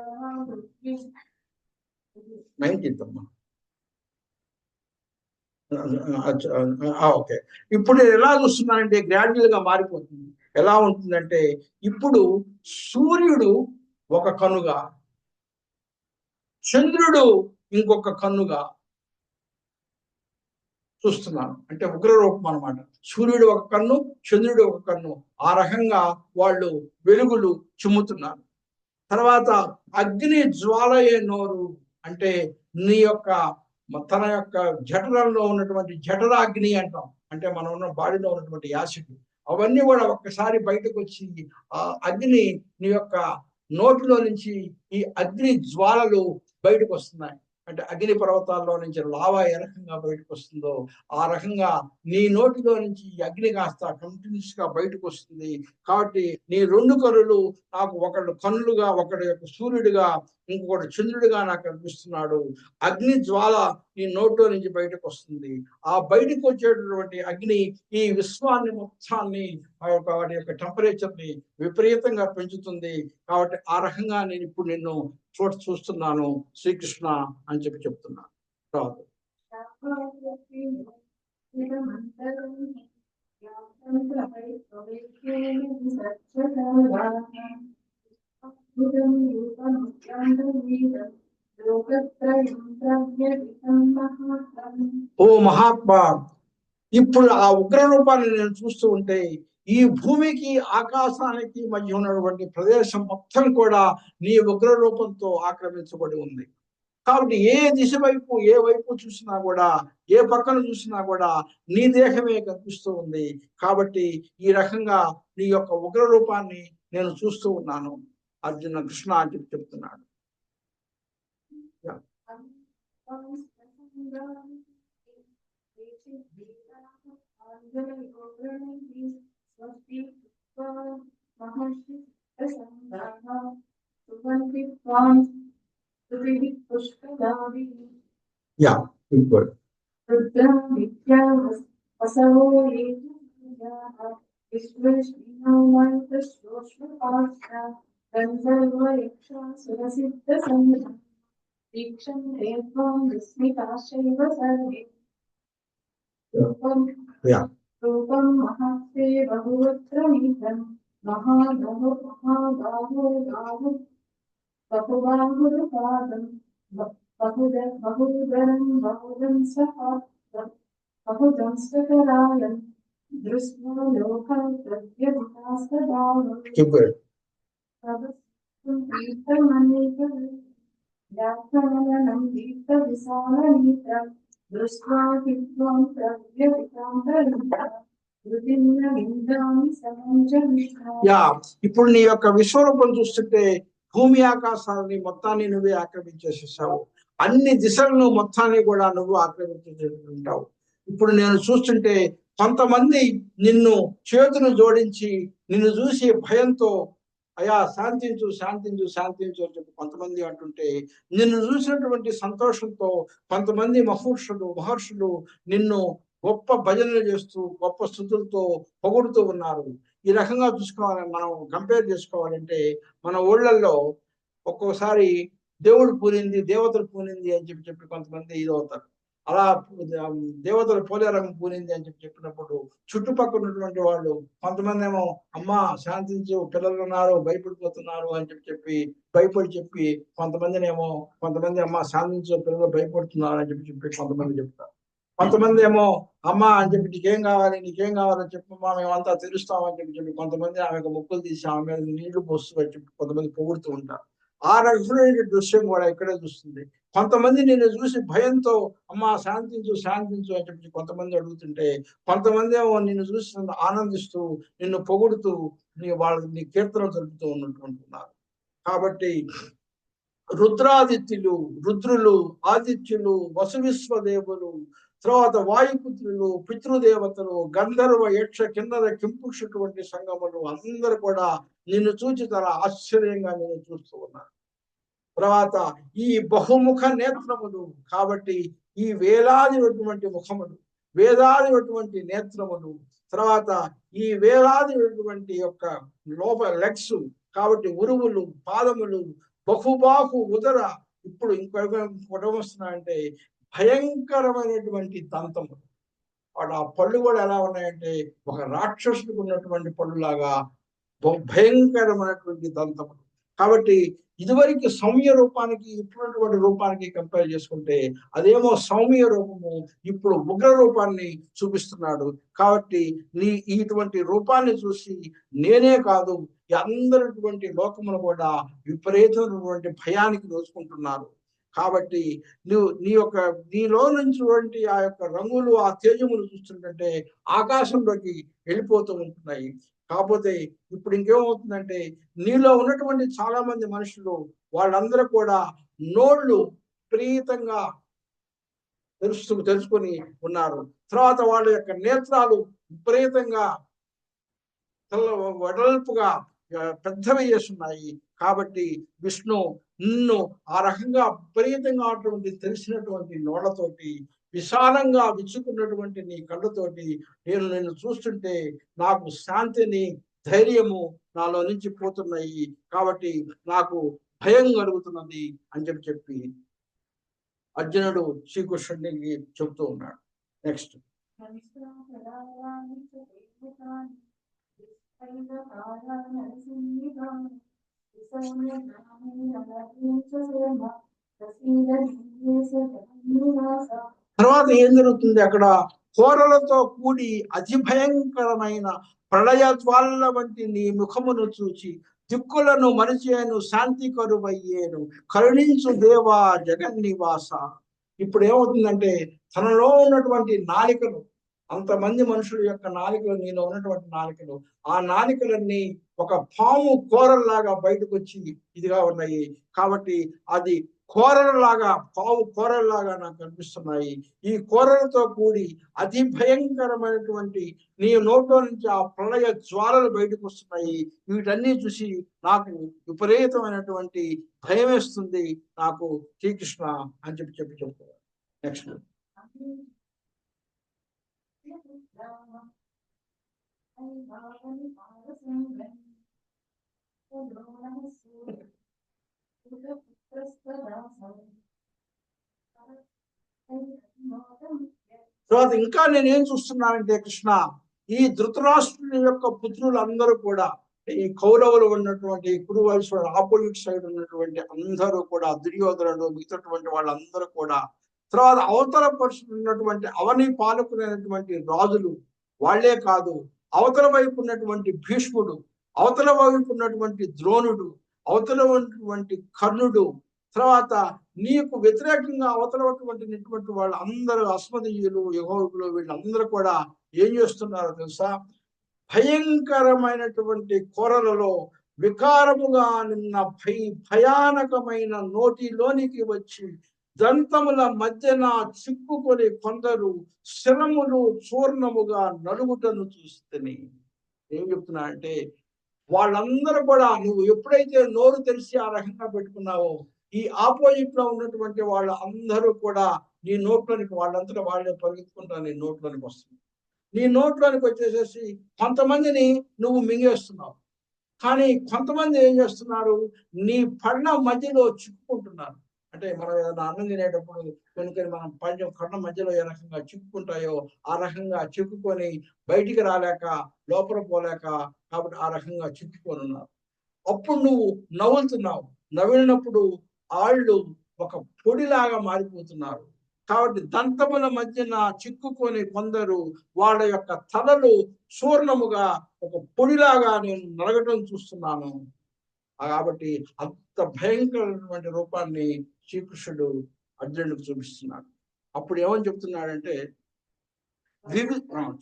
అమ్మా. ఓకే, ఇప్పుడు ఎలా చూస్తున్నానంటే గ్రాడ్యువల్ గా మారిపోతుంది. ఎలా ఉంటుందంటే ఇప్పుడు సూర్యుడు ఒక కన్నుగా, చంద్రుడు ఇంకొక కన్నుగా చూస్తున్నాను. అంటే ఉగ్రరూపం అనమాట. సూర్యుడు ఒక కన్ను, చంద్రుడు ఒక కన్ను, ఆ రకంగా వాళ్ళు వెలుగులు చిమ్ముతున్నారు. తర్వాత అగ్ని జ్వాలయే నోరు అంటే నీ యొక్క తన యొక్క జఠరంలో ఉన్నటువంటి జఠరాగ్ని అంటాం. అంటే మనం ఉన్న బాడీలో ఉన్నటువంటి యాసిడ్ అవన్నీ కూడా ఒక్కసారి బయటకు వచ్చి ఆ అగ్ని నీ యొక్క నోటిలో నుంచి ఈ అగ్ని జ్వాలలు బయటకు వస్తున్నాయి. అంటే అగ్ని పర్వతాల్లో నుంచి లావా ఏ రకంగా బయటకు వస్తుందో ఆ రకంగా నీ నోటిలో నుంచి అగ్ని కాస్త కంటిన్యూస్ గా బయటకు వస్తుంది. కాబట్టి నీ రెండు కనులు నాకు ఒకడు కన్నులుగా, ఒకడు యొక్క సూర్యుడిగా, ఇంకొకటి చంద్రుడిగా నాకు అనిపిస్తున్నాడు. అగ్ని జ్వాల నీ నోట్లో నుంచి బయటకు వస్తుంది. ఆ బయటకు వచ్చేటటువంటి అగ్ని ఈ విశ్వాన్ని మొత్తాన్ని వాటి యొక్క టెంపరేచర్ ని విపరీతంగా పెంచుతుంది. కాబట్టి ఆ రకంగా నేను ఇప్పుడు నిన్ను చూస్తున్నాను శ్రీకృష్ణ అని చెప్తున్నాను. తర్వాత ఓ మహాత్మా, ఇప్పుడు ఆ ఉగ్ర రూపాన్ని నేను చూస్తూ ఉంటే ఈ భూమికి ఆకాశానికి మధ్య ఉన్నటువంటి ప్రదేశం మొత్తం కూడా నీ ఉగ్ర రూపంతో ఆక్రమించబడి ఉంది. కాబట్టి ఏ దిశ వైపు, ఏ వైపు చూసినా కూడా, ఏ పక్కన చూసినా కూడా నీ దేహమే కనిపిస్తూ ఉంది. కాబట్టి ఈ రకంగా నీ యొక్క ఉగ్ర రూపాన్ని నేను చూస్తూ ఉన్నాను అర్జున కృష్ణ అని చెప్తున్నాడు. Yeah, good. Yeah. Keep it. ఇప్పుడు నీ యొక్క విశ్వరూపం చూస్తుంటే భూమి ఆకాశాలని మొత్తాన్ని నువ్వే ఆక్రమించేసేసావు. అన్ని దిశలను మొత్తాన్ని కూడా నువ్వు ఆక్రమించుంటావు. ఇప్పుడు నేను చూస్తుంటే కొంతమంది నిన్ను చేతులు జోడించి నిన్ను చూసి భయంతో అయా శాంతించు శాంతించు శాంతించు అని చెప్పి కొంతమంది అంటుంటే, నిన్ను చూసినటువంటి సంతోషంతో కొంతమంది మహర్షులు నిన్ను గొప్ప భజనలు చేస్తూ గొప్ప స్థుతులతో పొగుడుతూ ఉన్నారు. ఈ రకంగా చూసుకోవాలని మనం కంపేర్ చేసుకోవాలంటే మన ఊళ్ళల్లో ఒక్కోసారి దేవుడు పూనింది, దేవతలు పూనింది అని చెప్పి కొంతమంది ఇది అవుతారు. అలా దేవతలు పోలేరమ్మ పూనింది అని చెప్పినప్పుడు చుట్టుపక్కల ఉన్నటువంటి వాళ్ళు కొంతమంది ఏమో అమ్మ శాంతించు, పిల్లలు ఉన్నారు భయపడిపోతున్నారు అని చెప్పి భయపడి కొంతమంది అమ్మ శాంతించు, పిల్లలు భయపడుతున్నారు అని చెప్పి కొంతమంది చెప్తారు. కొంతమంది ఏమో అమ్మ అని చెప్పి నీకేం కావాలని చెప్పమ్మా మేమంతా తెలుస్తామని చెప్పి కొంతమంది ఆమెకు ముక్కులు తీసి ఆమె మీద నీళ్లు పోస్తూ అని చెప్పి కొంతమంది పొగుడుతూ ఉంటారు. ఆ రకమైన దృశ్యం కూడా ఇక్కడే చూస్తుంది. కొంతమంది నిన్ను చూసి భయంతో అమ్మ శాంతించు శాంతించు అని చెప్పి కొంతమంది అడుగుతుంటే, కొంతమంది ఏమో నిన్ను చూసి ఆనందిస్తూ నిన్ను పొగుడుతూ నీ కీర్తనలు జరుపుతూ ఉంటున్నారు. కాబట్టి రుద్రులు, ఆదిత్యులు, వసువిశ్వదేవులు, తర్వాత వాయుపుత్రులు, పితృదేవతలు, గంధర్వ, యక్ష, కిన్నర, కింపుషుటు వంటి సంగములు అందరూ కూడా నిన్ను చూచి చాలా ఆశ్చర్యంగా నిన్ను చూస్తూ ఉన్నారు. తర్వాత ఈ బహుముఖ నేత్రములు, కాబట్టి ఈ వేలాదిటువంటి ముఖములు, వేలాదిటువంటి నేత్రములు, తర్వాత ఈ వేలాదిటువంటి యొక్క లెగ్స్, కాబట్టి ఉరువులు, పాదములు, బహుబాహు ఉదర, ఇప్పుడు ఇంకొక వస్తున్నాయంటే భయంకరమైనటువంటి దంతములు. వాడు ఆ పళ్ళు కూడా ఎలా ఉన్నాయంటే ఒక రాక్షసుడికి ఉన్నటువంటి పళ్ళులాగా భయంకరమైనటువంటి దంతములు. కాబట్టి ఇదివరకు సౌమ్య రూపానికి ఇప్పుడున్నటువంటి రూపానికి కంపేర్ చేసుకుంటే అదేమో సౌమ్య రూపము, ఇప్పుడు ఉగ్ర రూపాన్ని చూపిస్తున్నాడు. కాబట్టి ఇటువంటి రూపాన్ని చూసి నేనే కాదు అందరిటువంటి లోకములు కూడా విపరీతమైనటువంటి భయానికి దోచుకుంటున్నారు. కాబట్టి నీలో నుంచి ఆ యొక్క రంగులు, ఆ తేజములు చూస్తుంటే ఆకాశంలోకి వెళ్ళిపోతూ ఉంటున్నాయి. కాకపోతే ఇప్పుడు ఇంకేమవుతుందంటే నీలో ఉన్నటువంటి చాలా మంది మనుషులు వాళ్ళందరూ కూడా నోళ్ళు విపరీతంగా తెలుసుకొని ఉన్నారు. తర్వాత వాళ్ళ యొక్క నేత్రాలు విపరీతంగా వెడల్పుగా పెద్దవి చేస్తున్నాయి. కాబట్టి విష్ణు నిన్ను ఆ రకంగా విపరీతంగా తెలిసినటువంటి నోళ్లతోటి, విశాలంగా విచ్చుకున్నటువంటి నీ కళ్ళతోటి నేను నిన్ను చూస్తుంటే నాకు శాంతిని, ధైర్యము నాలో నుంచి పోతున్నాయి. కాబట్టి నాకు భయం కలుగుతున్నది అని చెప్పి అర్జునుడు శ్రీకృష్ణుడికి చెబుతూ ఉన్నాడు. నెక్స్ట్, తర్వాత ఏం జరుగుతుంది? అక్కడ కోరలతో కూడి అతి భయంకరమైన ప్రళయ జ్వాలల వంటి నీ ముఖమును చూచి దిక్కులను మరిచేను, శాంతి కరువయ్యేను, కరుణించు దేవా జగన్నివాస. ఇప్పుడు ఏమవుతుందంటే తనలో ఉన్నటువంటి నాలికలు, అంతమంది మనుషుల యొక్క నాలికలు, నీలో ఉన్నటువంటి నాలికలు, ఆ నాలికలన్నీ ఒక పాము కోరల్లాగా బయటకు వచ్చి ఇదిగా ఉన్నాయి. కాబట్టి అది కోరలలాగా, పాము కోరల్లాగా నాకు కనిపిస్తున్నాయి. ఈ కోరలతో కూడి అతి భయంకరమైనటువంటి నీ నోట్లో నుంచి ఆ ప్రళయ జ్వాలలు బయటకు వస్తున్నాయి. వీటన్నీ చూసి నాకు విపరీతమైనటువంటి భయం వేస్తుంది నాకు శ్రీకృష్ణ అని చెప్తున్నారు. నెక్స్ట్, తర్వాత ఇంకా నేనేం చూస్తున్నానంటే కృష్ణ, ఈ ధృతరాష్ట్రుని యొక్క పుత్రులందరూ కూడా, ఈ కౌరవులు ఉన్నటువంటి కురువంశుడు ఆపోజిట్ సైడ్ ఉన్నటువంటి అందరూ కూడా, దుర్యోధనుడు, మిగతాటువంటి వాళ్ళందరూ కూడా, తర్వాత అవతల పరిస్థితులు ఉన్నటువంటి అవని పాలకులైనటువంటి రాజులు వాళ్లే కాదు, అవతల వైపు ఉన్నటువంటి భీష్ముడు, అవతల వైపు ఉన్నటువంటి ద్రోణుడు, అవతల ఉన్నటువంటి కర్ణుడు, తర్వాత నీకు వ్యతిరేకంగా అవతలటువంటి వాళ్ళందరూ అస్మదీయులు, యెహోవులు, వీళ్ళందరూ కూడా ఏం చేస్తున్నారో తెలుసా? భయంకరమైనటువంటి కోరలలో వికారముగా నిన్న భయానకమైన నోటిలోనికి వచ్చి దంతముల మధ్యన చిక్కుకొని కొందరు శరములు చూర్ణముగా నలుగుటను చూస్తేనే. ఏం చెప్తున్నా అంటే, వాళ్ళందరూ కూడా నువ్వు ఎప్పుడైతే నోరు తెలిసి ఆ రకంగా పెట్టుకున్నావో, ఈ ఆపోజిట్ లో ఉన్నటువంటి వాళ్ళు అందరూ కూడా నీ నోట్లోనికి వాళ్ళంతటా వాళ్ళే పరిగెత్తుకుంటా నీ నోట్లోనికి వస్తుంది. నీ నోట్లోనికి వచ్చేసేసి కొంతమందిని నువ్వు మింగేస్తున్నావు, కానీ కొంతమంది ఏం చేస్తున్నారు, నీ పళ్ళ మధ్యలో చిక్కుకుంటున్నారు. అంటే మనం ఏదైనా అన్నం తినేటప్పుడు కొన్ని మనం కళ్ళ మధ్యలో ఏ రకంగా చిక్కుకుంటాయో ఆ రకంగా చిక్కుకొని బయటికి రాలేక, లోపల పోలేక, కాబట్టి ఆ రకంగా చిక్కుకొని ఉన్నారు. అప్పుడు నువ్వు నవ్వుతున్నావు, నవ్వినప్పుడు వాళ్ళు ఒక పొడిలాగా మారిపోతున్నారు. కాబట్టి దంతముల మధ్యన చిక్కుకొని కొందరు వాళ్ళ యొక్క తలలు చూర్ణముగా ఒక పొడిలాగా నేను నరగటం చూస్తున్నాను. కాబట్టి అంత భయంకరమైనటువంటి రూపాన్ని శ్రీకృష్ణుడు అర్జునుడికి చూపిస్తున్నాడు. అప్పుడు ఏమని చెప్తున్నాడంటే,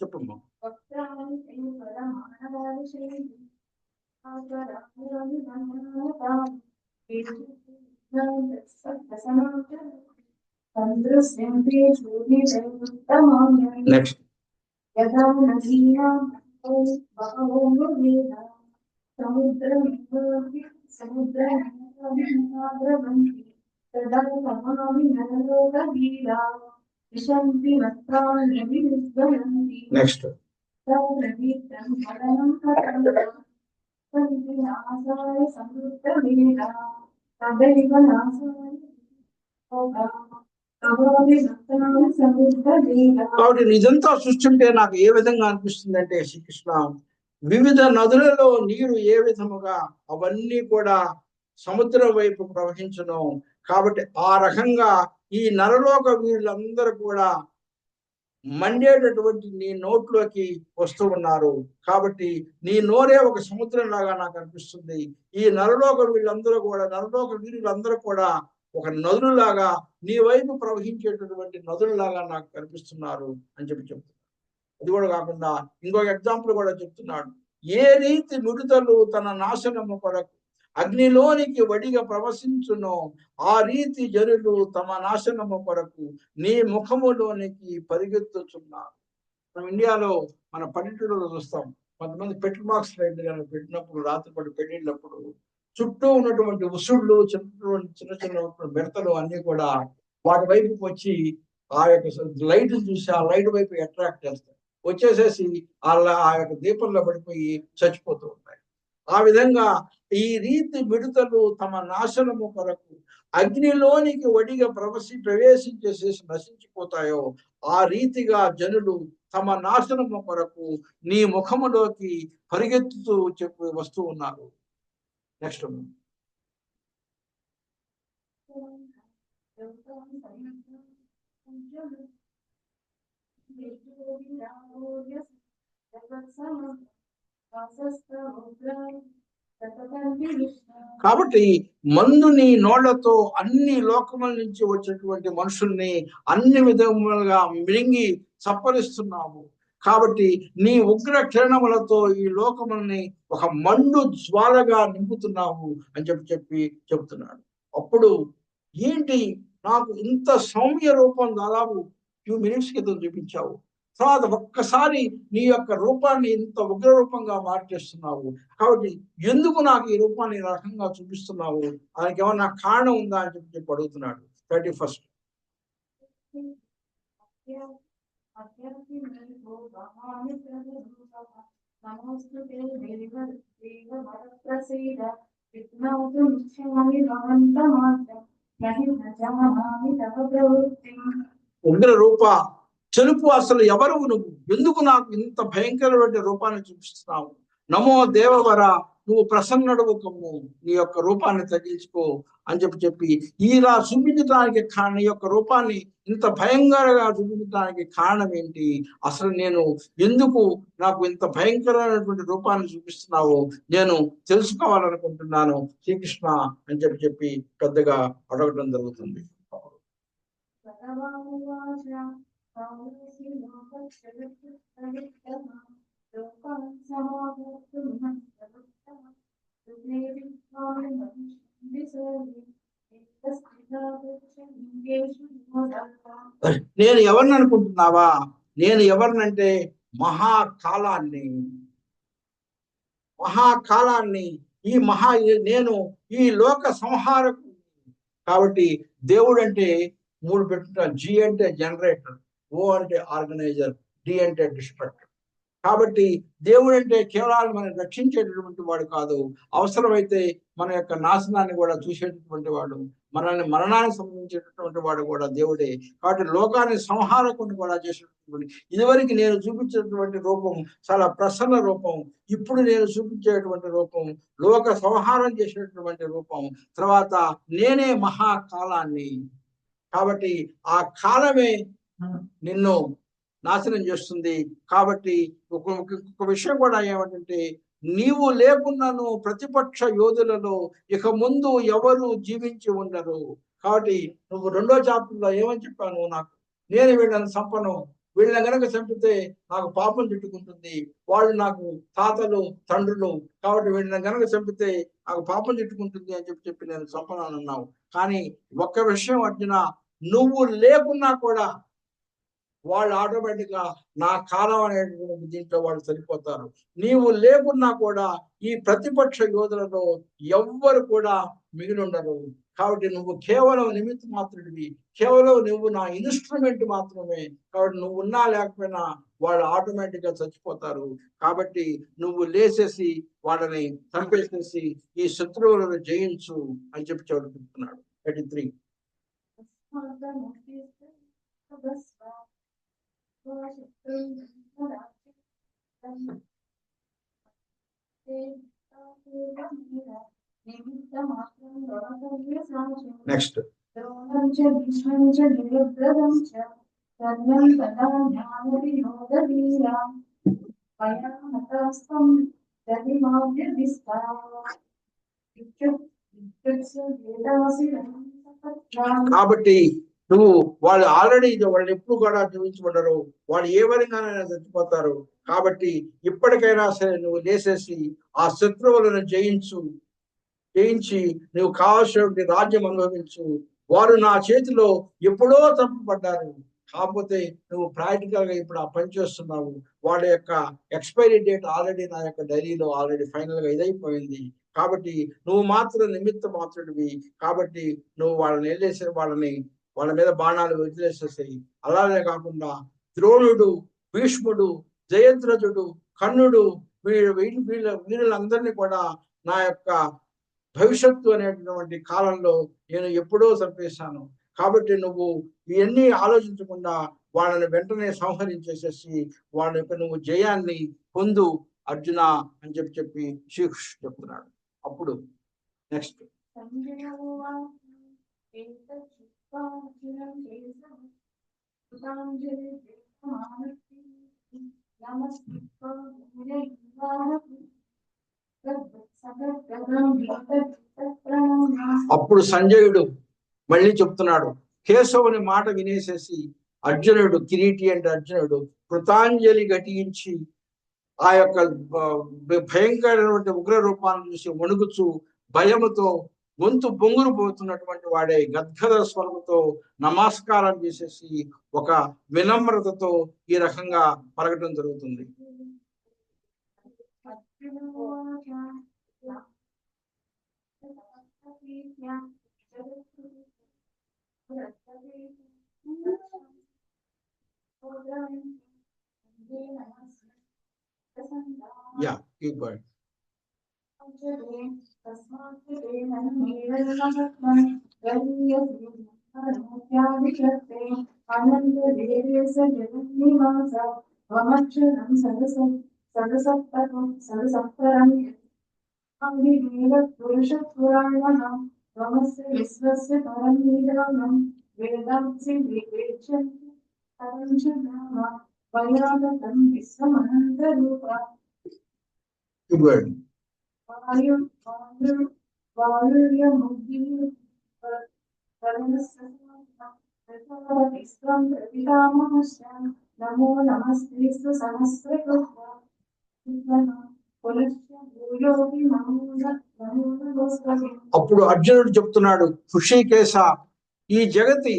చెప్పమ్మా. నెక్స్ట్, నెక్స్ట్, కాబట్టి నిజంతా చూస్తుంటే నాకు ఏ విధంగా అనిపిస్తుంది అంటే, శ్రీకృష్ణ, వివిధ నదులలో నీరు ఏ విధముగా అవన్నీ కూడా సముద్రం వైపు ప్రవహించను. కాబట్టి ఆ రకంగా ఈ నరలోక వీళ్ళందరూ కూడా మండేటటువంటి నీ నోట్లోకి వస్తూ ఉన్నారు. కాబట్టి నీ నోరే ఒక సముద్రం లాగా నాకు అనిపిస్తుంది. ఈ నరలోక వీళ్ళందరూ కూడా, నరలోక వీరులందరూ కూడా ఒక నదులులాగా నీ వైపు ప్రవహించేటటువంటి నదులులాగా నాకు కనిపిస్తున్నారు అని చెప్తున్నాడు. అది కూడా కాకుండా ఇంకొక ఎగ్జాంపుల్ కూడా చెప్తున్నాడు. ఏ రీతి నుడితలు తన నాశనము కొరకు అగ్నిలోనికి వడిగా ప్రవశించును, ఆ రీతి జనులు తమ నాశనము కొరకు నీ ముఖములోనికి పరిగెత్తుచున్నారు. మనం ఇండియాలో మన పల్లెటూరులో చూస్తాం, కొంతమంది పెట్రోల్ బాక్స్ రైడ్ కనుక పెట్టినప్పుడు రాత్రిపూట పెళ్ళిళ్ళప్పుడు చుట్టూ ఉన్నటువంటి ఉసుళ్ళు, చిన్న చిన్న బెడతలు అన్ని కూడా వాటి వైపుకి వచ్చి ఆ యొక్క లైట్ చూసి ఆ లైట్ వైపు అట్రాక్ట్ చేస్తాయి, వచ్చేసేసి ఆ యొక్క దీపంలో పడిపోయి చచ్చిపోతూ ఉంటాయి. ఆ విధంగా ఈ రీతి మిడతలు తమ నాశనము కొరకు అగ్నిలోనికి వడిగా ప్రవేశించేసేసి నశించిపోతాయో, ఆ రీతిగా జనులు తమ నాశనము కొరకు నీ ముఖములోకి పరిగెత్తుతూ వస్తూ ఉన్నారు. నెక్స్ట్ కాబట్టి మందు నీ నోళ్లతో అన్ని లోకముల నుంచి వచ్చేటువంటి మనుషుల్ని అన్ని విధములుగా మింగి చప్పరిస్తున్నావు. కాబట్టి నీ ఉగ్ర కిరణములతో ఈ లోకముల్ని ఒక మండు జ్వాలగా నింపుతున్నావు అని చెప్తున్నాడు. అప్పుడు ఏంటి, నాకు ఇంత సౌమ్య రూపం దాదాపు 2 minutes క్రితం చూపించావు, తర్వాత ఒక్కసారి నీ యొక్క రూపాన్ని ఇంత ఉగ్ర రూపంగా మార్చేస్తున్నావు, కాబట్టి ఎందుకు నాకు ఈ రూపాన్ని ఈ రకంగా చూపిస్తున్నావు, దానికి ఏమన్నా కారణం ఉందా అని చెప్పి అడుగుతున్నాడు. 31st. ఉగ్ర రూప చెలుపు, అసలు ఎవరు నువ్వు, ఎందుకు నాకు ఇంత భయంకరమైన రూపాన్ని చూపిస్తున్నావు? నమో దేవవర, నువ్వు ప్రసన్నుడవు కమ్ము, నీ యొక్క రూపాన్ని తగ్గించుకో అని చెప్పి ఇలా చూపించడానికి నీ యొక్క రూపాన్ని ఇంత భయంకరంగా చూపించడానికి కారణం ఏంటి? అసలు నేను ఎందుకు నాకు ఇంత భయంకరమైనటువంటి రూపాన్ని చూపిస్తున్నావు నేను తెలుసుకోవాలనుకుంటున్నాను శ్రీకృష్ణ అని చెప్పి పెద్దగా అడగడం జరుగుతుంది. నేను ఎవరిని అనుకుంటున్నావా? నేను ఎవరినంటే మహాకాలాన్ని నేను ఈ లోక సంహారకు. కాబట్టి దేవుడు అంటే 3 పెట్టుకుంటారు. G అంటే జనరేటర్, O అంటే ఆర్గనైజర్, D అంటే డిస్ట్రక్టర్. కాబట్టి దేవుడు అంటే కేవలం మనం రక్షించేటటువంటి వాడు కాదు, అవసరమైతే మన యొక్క నాశనాన్ని కూడా చూసేటటువంటి వాడు, మనల్ని మరణానికి సంబంధించేటటువంటి వాడు కూడా దేవుడే. కాబట్టి లోకాన్ని సంహారకుని కూడా చేసేటటువంటి, ఇదివరకు నేను చూపించేటువంటి రూపం చాలా ప్రసన్న రూపం, ఇప్పుడు నేను చూపించేటువంటి రూపం లోక సంహారం చేసేటటువంటి రూపం, తర్వాత నేనే మహాకాలాన్ని. కాబట్టి ఆ కాలమే నిన్ను నాశనం చేస్తుంది. కాబట్టి ఒక విషయం కూడా ఏమంటే, నీవు లేకున్నాను ప్రతిపక్ష యోధులలో ఇక ముందు ఎవరు జీవించి ఉండరు. కాబట్టి నువ్వు 2వ చాప్టర్లో ఏమని చెప్పాను, నేను వీళ్ళని చంపను, వీళ్ళని గనక చంపితే నాకు పాపం చుట్టుకుంటుంది, వాళ్ళు నాకు తాతలు తండ్రులు, కాబట్టి వీళ్ళని గనక చంపితే నాకు పాపం చుట్టుకుంటుంది అని చెప్పి నేను చంపను అన్నావు. కానీ ఒక్క విషయం అర్జున, నువ్వు లేకున్నా కూడా వాళ్ళు ఆటోమేటిక్ గా నా కాలం అనేటువంటి దీంట్లో వాళ్ళు సరిపోతారు. నీవు లేకున్నా కూడా ఈ ప్రతిపక్ష యోధులలో ఎవ్వరు కూడా మిగిలి ఉండరు. కాబట్టి నువ్వు కేవలం నిమిత్త మాత్రుడివి, కేవలం నువ్వు నా ఇన్స్ట్రుమెంట్ మాత్రమే. కాబట్టి నువ్వు ఉన్నా లేకపోయినా వాళ్ళు ఆటోమేటిక్ గా చచ్చిపోతారు. కాబట్టి నువ్వు లేచేసి వాళ్ళని చంపేసేసి ఈ శత్రువులను జయించు అని చెప్పి చెబుతున్నాడు. 33. నెక్స్ట్. కాబట్టి నువ్వు వాళ్ళు ఆల్రెడీ వాళ్ళు ఎప్పుడు కూడా జీవించబడ్డారు, వాళ్ళు ఏ విధంగానైనా చచ్చిపోతారు. కాబట్టి ఇప్పటికైనా సరే నువ్వు లేసేసి ఆ శత్రువులను జయించు జయించి నువ్వు కావాల్సినటువంటి రాజ్యం అనుభవించు. వారు నా చేతిలో ఎప్పుడో తప్పబడ్డారు, కాకపోతే నువ్వు ప్రాక్టికల్ గా ఇప్పుడు ఆ పని చేస్తున్నావు. వాళ్ళ యొక్క ఎక్స్పైరీ డేట్ ఆల్రెడీ నా యొక్క డైరీలో ఆల్రెడీ ఫైనల్ గా ఇదైపోయింది. కాబట్టి నువ్వు మాత్రం నిమిత్త మాత్రుడివి. కాబట్టి నువ్వు వాళ్ళని వెళ్ళేసి వాళ్ళ మీద బాణాలు వదిలేసేసాయి. అలానే కాకుండా ద్రోణుడు, భీష్ముడు, జయద్రథుడు, కర్ణుడు, వీళ్ళందరినీ కూడా నా యొక్క భవిష్యత్తు అనేటటువంటి కాలంలో నేను ఎప్పుడో చంపేశాను. కాబట్టి నువ్వు ఇవన్నీ ఆలోచించకుండా వాళ్ళని వెంటనే సంహరించేసేసి వాళ్ళ యొక్క నువ్వు జయాన్ని పొందు అర్జున అని చెప్పి శ్రీకృష్ణుడు చెప్తున్నాడు. అప్పుడు నెక్స్ట్ అప్పుడు సంజయుడు మళ్ళీ చెప్తున్నాడు. కేశవుని మాట వినేసేసి అర్జునుడు, కిరీటి అంటే అర్జునుడు కృతాంజలి ఘటించి ఆ యొక్క భయంకరమైనటువంటి ఉగ్ర రూపాన్ని చూసి వణుకుచు భయముతో గొంతు బొంగురు పోతున్నటువంటి వాడే గద్గద స్వరముతో నమస్కారం చేసేసి ఒక వినమ్రతతో ఈ రకంగా పలకటం జరుగుతుంది. Yeah, keep going. అప్పుడు అర్జునుడు చెప్తున్నాడు, హృషికేశ ఈ జగతి,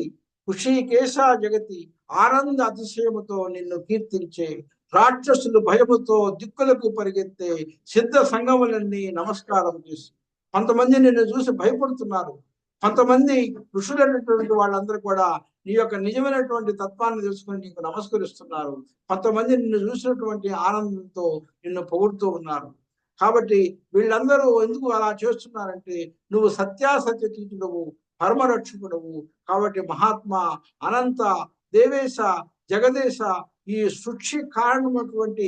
హృషికేశ జగతి ఆనంద అతిశయముతో నిన్ను కీర్తించే, రాక్షసులు భయముతో దిక్కులకు పరిగెత్తే సిద్ధ సంగములన్నీ నమస్కారం చేసి, కొంతమంది నిన్ను చూసి భయపడుతున్నారు, కొంతమంది ఋషులైనటువంటి వాళ్ళందరూ కూడా నీ యొక్క నిజమైనటువంటి తత్వాన్ని తెలుసుకొని నీకు నమస్కరిస్తున్నారు, కొంతమంది నిన్ను చూసినటువంటి ఆనందంతో నిన్ను పొగుడుతూ ఉన్నారు. కాబట్టి వీళ్ళందరూ ఎందుకు అలా చేస్తున్నారంటే నువ్వు సత్యాసత్య తీతుడవు, పరమరక్షకుడవు. కాబట్టి మహాత్మా, అనంత, దేవేశ, జగదేశ, ఈ సృష్టి కారణమైనటువంటి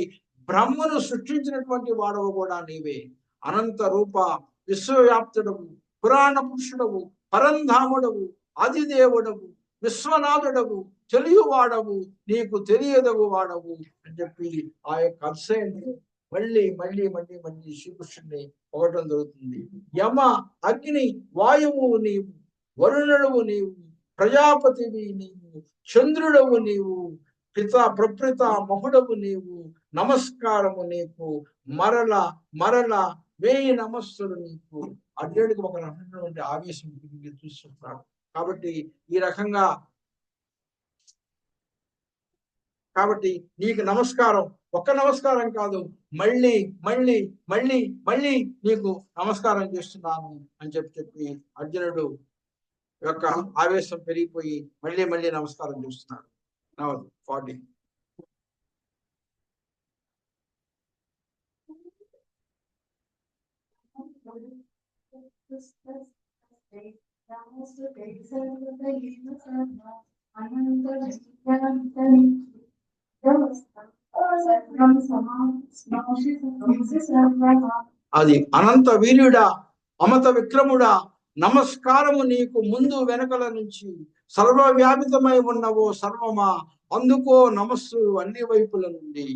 బ్రహ్మను సృష్టించినటువంటి వాడవు కూడా నీవే. అనంత రూప, విశ్వవ్యాప్తుడవు, పురాణ పురుషుడవు, పరంధాముడవు, ఆదిదేవుడవు, విశ్వనాథుడవు, తెలియవాడవు, నీకు తెలియదవు వాడవు అని చెప్పి ఆ యొక్క అతిశయాన్ని మళ్ళీ మళ్ళీ మళ్ళీ మళ్ళీ శ్రీకృష్ణుడిని పొగటం జరుగుతుంది. యమ, అగ్ని, వాయువు నీవు, వరుణుడవు నీవు, ప్రజాపతివి నీవు, చంద్రుడవు నీవు, ప్రప్రిత మహుడవు నీవు, నమస్కారము నీకు, మరల మరల 1000 నమస్సులు నీకు. అర్జునుడికి ఒక రకమైనటువంటి ఆవేశం చూస్తున్నాడు. కాబట్టి ఈ రకంగా నీకు నమస్కారం, ఒక్క నమస్కారం కాదు, మళ్ళీ మళ్ళీ మళ్ళీ మళ్ళీ నీకు నమస్కారం చేస్తున్నాను అని చెప్పి అర్జునుడు యొక్క ఆవేశం పెరిగిపోయి మళ్ళీ మళ్ళీ నమస్కారం చేస్తున్నాడు. 40. అది అనంత వీర్యుడా, అమత విక్రముడా, నమస్కారము నీకు ముందు వెనకల నుంచి, సర్వవ్యాపితమై ఉన్నవో సర్వమా, అందుకో నమస్సు అన్ని వైపుల నుండి.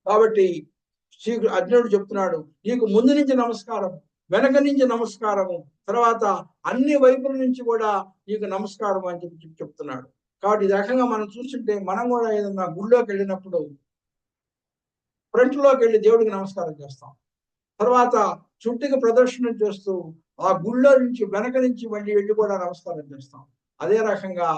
కాబట్టి శ్రీ అర్జునుడు చెప్తున్నాడు, నీకు ముందు నుంచి నమస్కారం, వెనక నుంచి నమస్కారము, తర్వాత అన్ని వైపుల నుంచి కూడా నీకు నమస్కారం అని చెప్తున్నాడు. కాబట్టి ఈ రకంగా మనం చూస్తుంటే మనం కూడా ఏదన్నా గుళ్ళోకి వెళ్ళినప్పుడు ఫ్రంట్లోకి వెళ్ళి దేవుడికి నమస్కారం చేస్తాం, తర్వాత చుట్టుకి ప్రదర్శన చేస్తూ ఆ గుళ్ళో నుంచి వెనక నుంచి వెళ్ళి కూడా నమస్కారం చేస్తాం. అదే రకంగా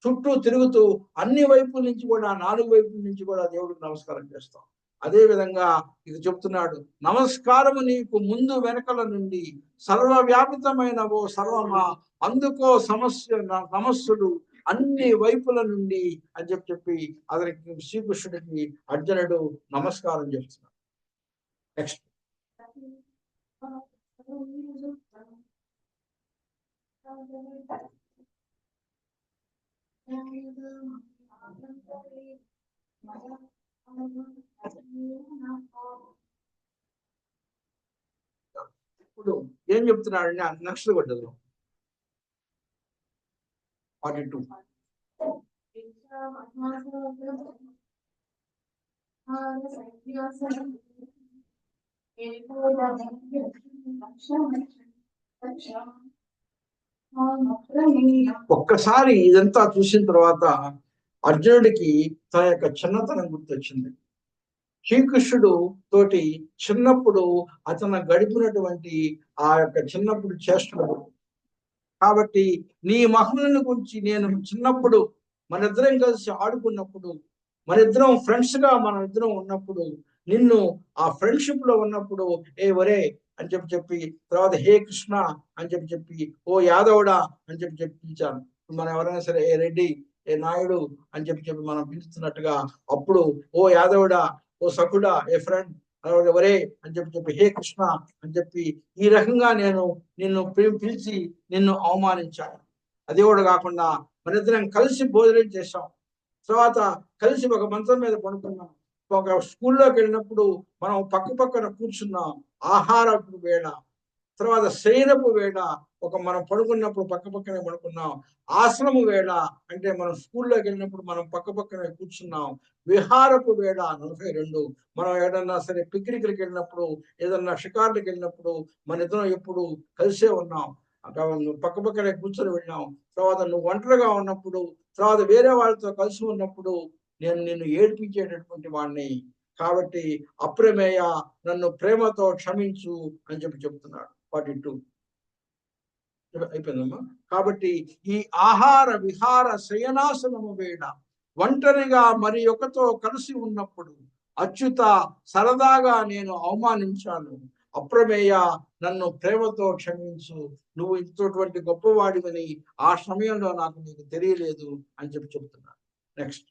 చుట్టూ తిరుగుతూ అన్ని వైపుల నుంచి కూడా 4 వైపుల నుంచి కూడా దేవుడికి నమస్కారం చేస్తాం. అదే విధంగా ఇది చెప్తున్నాడు, నమస్కారము నీకు ముందు వెనకల నుండి సర్వవ్యాపితమైన ఓ సర్వమా అందుకో సమస్యలు అన్ని వైపుల నుండి అని చెప్పి అతనికి శ్రీకృష్ణుడికి అర్జునుడు నమస్కారం చేస్తున్నాడు. నెక్స్ట్ ఇప్పుడు ఏం చెప్తున్నాడండి నెక్స్ట్ కొట్టదు 42. ఒక్కసారి ఇదంతా చూసిన తర్వాత అర్జునుడికి తన యొక్క చిన్నతనం గుర్తొచ్చింది. శ్రీకృష్ణుడు తోటి చిన్నప్పుడు అతను గడిపినటువంటి ఆ యొక్క చిన్నప్పుడు చేష్టలు. కాబట్టి నీ మహిమలను గురించి నేను చిన్నప్పుడు మన ఇద్దరం కలిసి ఆడుకున్నప్పుడు, మన ఇద్దరం ఫ్రెండ్స్ గా మన ఇద్దరం ఉన్నప్పుడు, నిన్ను ఆ ఫ్రెండ్షిప్ లో ఉన్నప్పుడు ఏ ఒరే అని చెప్పి తర్వాత హే కృష్ణ అని చెప్పి ఓ యాదవుడా అని చెప్పి పిలిచాను. మనం ఎవరైనా సరే ఏ రెడ్డి ఏ నాయుడు అని చెప్పి మనం పిలుస్తున్నట్టుగా అప్పుడు ఓ యాదవుడా ఓ సఖుడా ఏ ఫ్రెండ్ ఎవరే అని చెప్పి హే కృష్ణ అని చెప్పి ఈ రకంగా నేను నిన్ను పిలిచి నిన్ను అవమానించాను. అది కూడా కాకుండా మనిద్దరం కలిసి భోజనం చేశాం, తర్వాత కలిసి ఒక మంచం మీద పడుకున్నాం, ఒక స్కూల్లోకి వెళ్ళినప్పుడు మనం పక్కన కూర్చున్నాం, ఆహారపు వేళ, తర్వాత శయనపు వేళ, మనం పడుకున్నప్పుడు పక్కనే పడుకున్నాం, ఆశ్రమ వేళ అంటే మనం స్కూల్లోకి వెళ్ళినప్పుడు మనం పక్కనే కూర్చున్నాం, విహారపు వేళ 42 మనం ఏదన్నా సరే పిక్నిక్కి వెళ్ళినప్పుడు ఏదన్నా షికార్లకు వెళ్ళినప్పుడు మన ఇద్దరం ఎప్పుడు కలిసే ఉన్నాం, పక్కనే కూర్చొని వెళ్ళాం, తర్వాత నువ్వు ఒంటరిగా ఉన్నప్పుడు, తర్వాత వేరే వాళ్ళతో కలిసి ఉన్నప్పుడు నేను నిన్ను ఏడ్పించేటటువంటి వాడిని, కాబట్టి అప్రమేయ నన్ను ప్రేమతో క్షమించు అని చెప్తున్నాడు. 42 అయిపోయిందమ్మా. కాబట్టి ఈ ఆహార విహార శయనాసనము వేళ ఒంటరిగా మరి ఒకతో కలిసి ఉన్నప్పుడు అచ్యుత సరదాగా నేను అవమానించాను, అప్రమేయ నన్ను ప్రేమతో క్షమించు, నువ్వు ఇంతటువంటి గొప్పవాడివని ఆ సమయంలో నాకు నీకు తెలియలేదు అని చెప్తున్నాను. నెక్స్ట్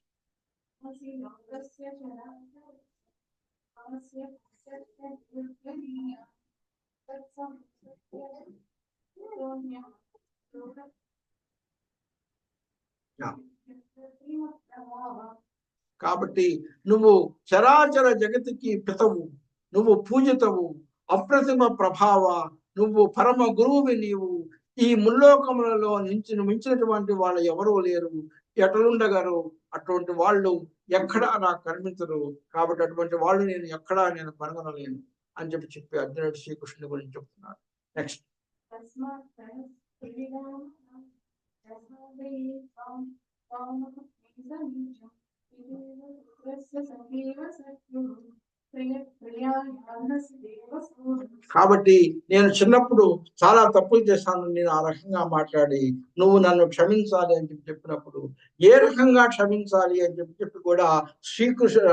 కాబట్టి నువ్వు చరాచర జగతికి పితవు, నువ్వు పూజితవు, అప్రతిమ ప్రభావ, నువ్వు పరమ గురువువి, నీవు ఈ ముల్లోకములలో మించినటువంటి వాళ్ళు ఎవరూ లేరు, ఎట్లుండగరు, అటువంటి వాళ్ళు ఎక్కడా నాకు కనిపించరు, కాబట్టి అటువంటి వాళ్ళు నేను ఎక్కడా కనుగొనలేను అని చెప్పి అర్జునుడు శ్రీకృష్ణుడి గురించి చెప్తున్నాడు. నెక్స్ట్ కాబట్టి నేను చిన్నప్పుడు చాలా తప్పులు చేశాను, నేను ఆ రకంగా మాట్లాడి నువ్వు నన్ను క్షమించాలి అని చెప్పినప్పుడు ఏ రకంగా క్షమించాలి అని చెప్పి కూడా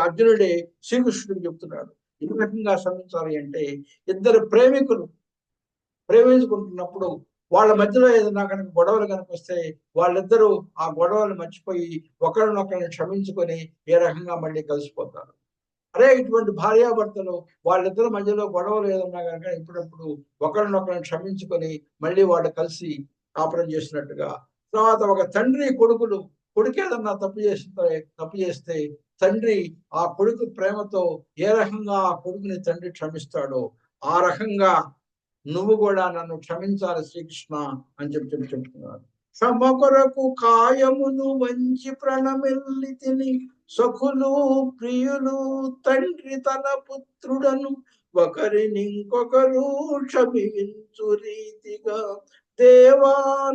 అర్జునుడే శ్రీకృష్ణుడికి చెప్తున్నాడు. ఏ రకంగా క్షమించాలి అంటే, ఇద్దరు ప్రేమికులు ప్రేమించుకుంటున్నప్పుడు వాళ్ళ మధ్యలో ఏదైనా కనుక గొడవలు కనుక వస్తే వాళ్ళిద్దరూ ఆ గొడవలు మర్చిపోయి ఒకరినొకరిని క్షమించుకొని ఏ రకంగా మళ్ళీ కలిసిపోతారు. అరే ఇటువంటి భార్యాభర్తలు వాళ్ళిద్దరి మధ్యలో గొడవలు ఏదన్నా కనుక ఇప్పుడప్పుడు ఒకరినొకరిని క్షమించుకొని మళ్ళీ వాళ్ళు కలిసి కాపురం చేసినట్టుగా, తర్వాత ఒక తండ్రి కొడుకు ఏదన్నా తప్పు చేస్తే తండ్రి ఆ కొడుకు ప్రేమతో ఏ రకంగా ఆ కొడుకుని తండ్రి క్షమిస్తాడో ఆ రకంగా నువ్వు కూడా నన్ను క్షమించాలి శ్రీకృష్ణ అని చెప్తున్నారు. క్షమ కొరకు కాయమును వంచి ప్రణమిల్లి తిని సఖులు ప్రియులు తండ్రి తన పుత్రుడను ఒకరినింకొకరు క్షమించు రీతిగా దేవా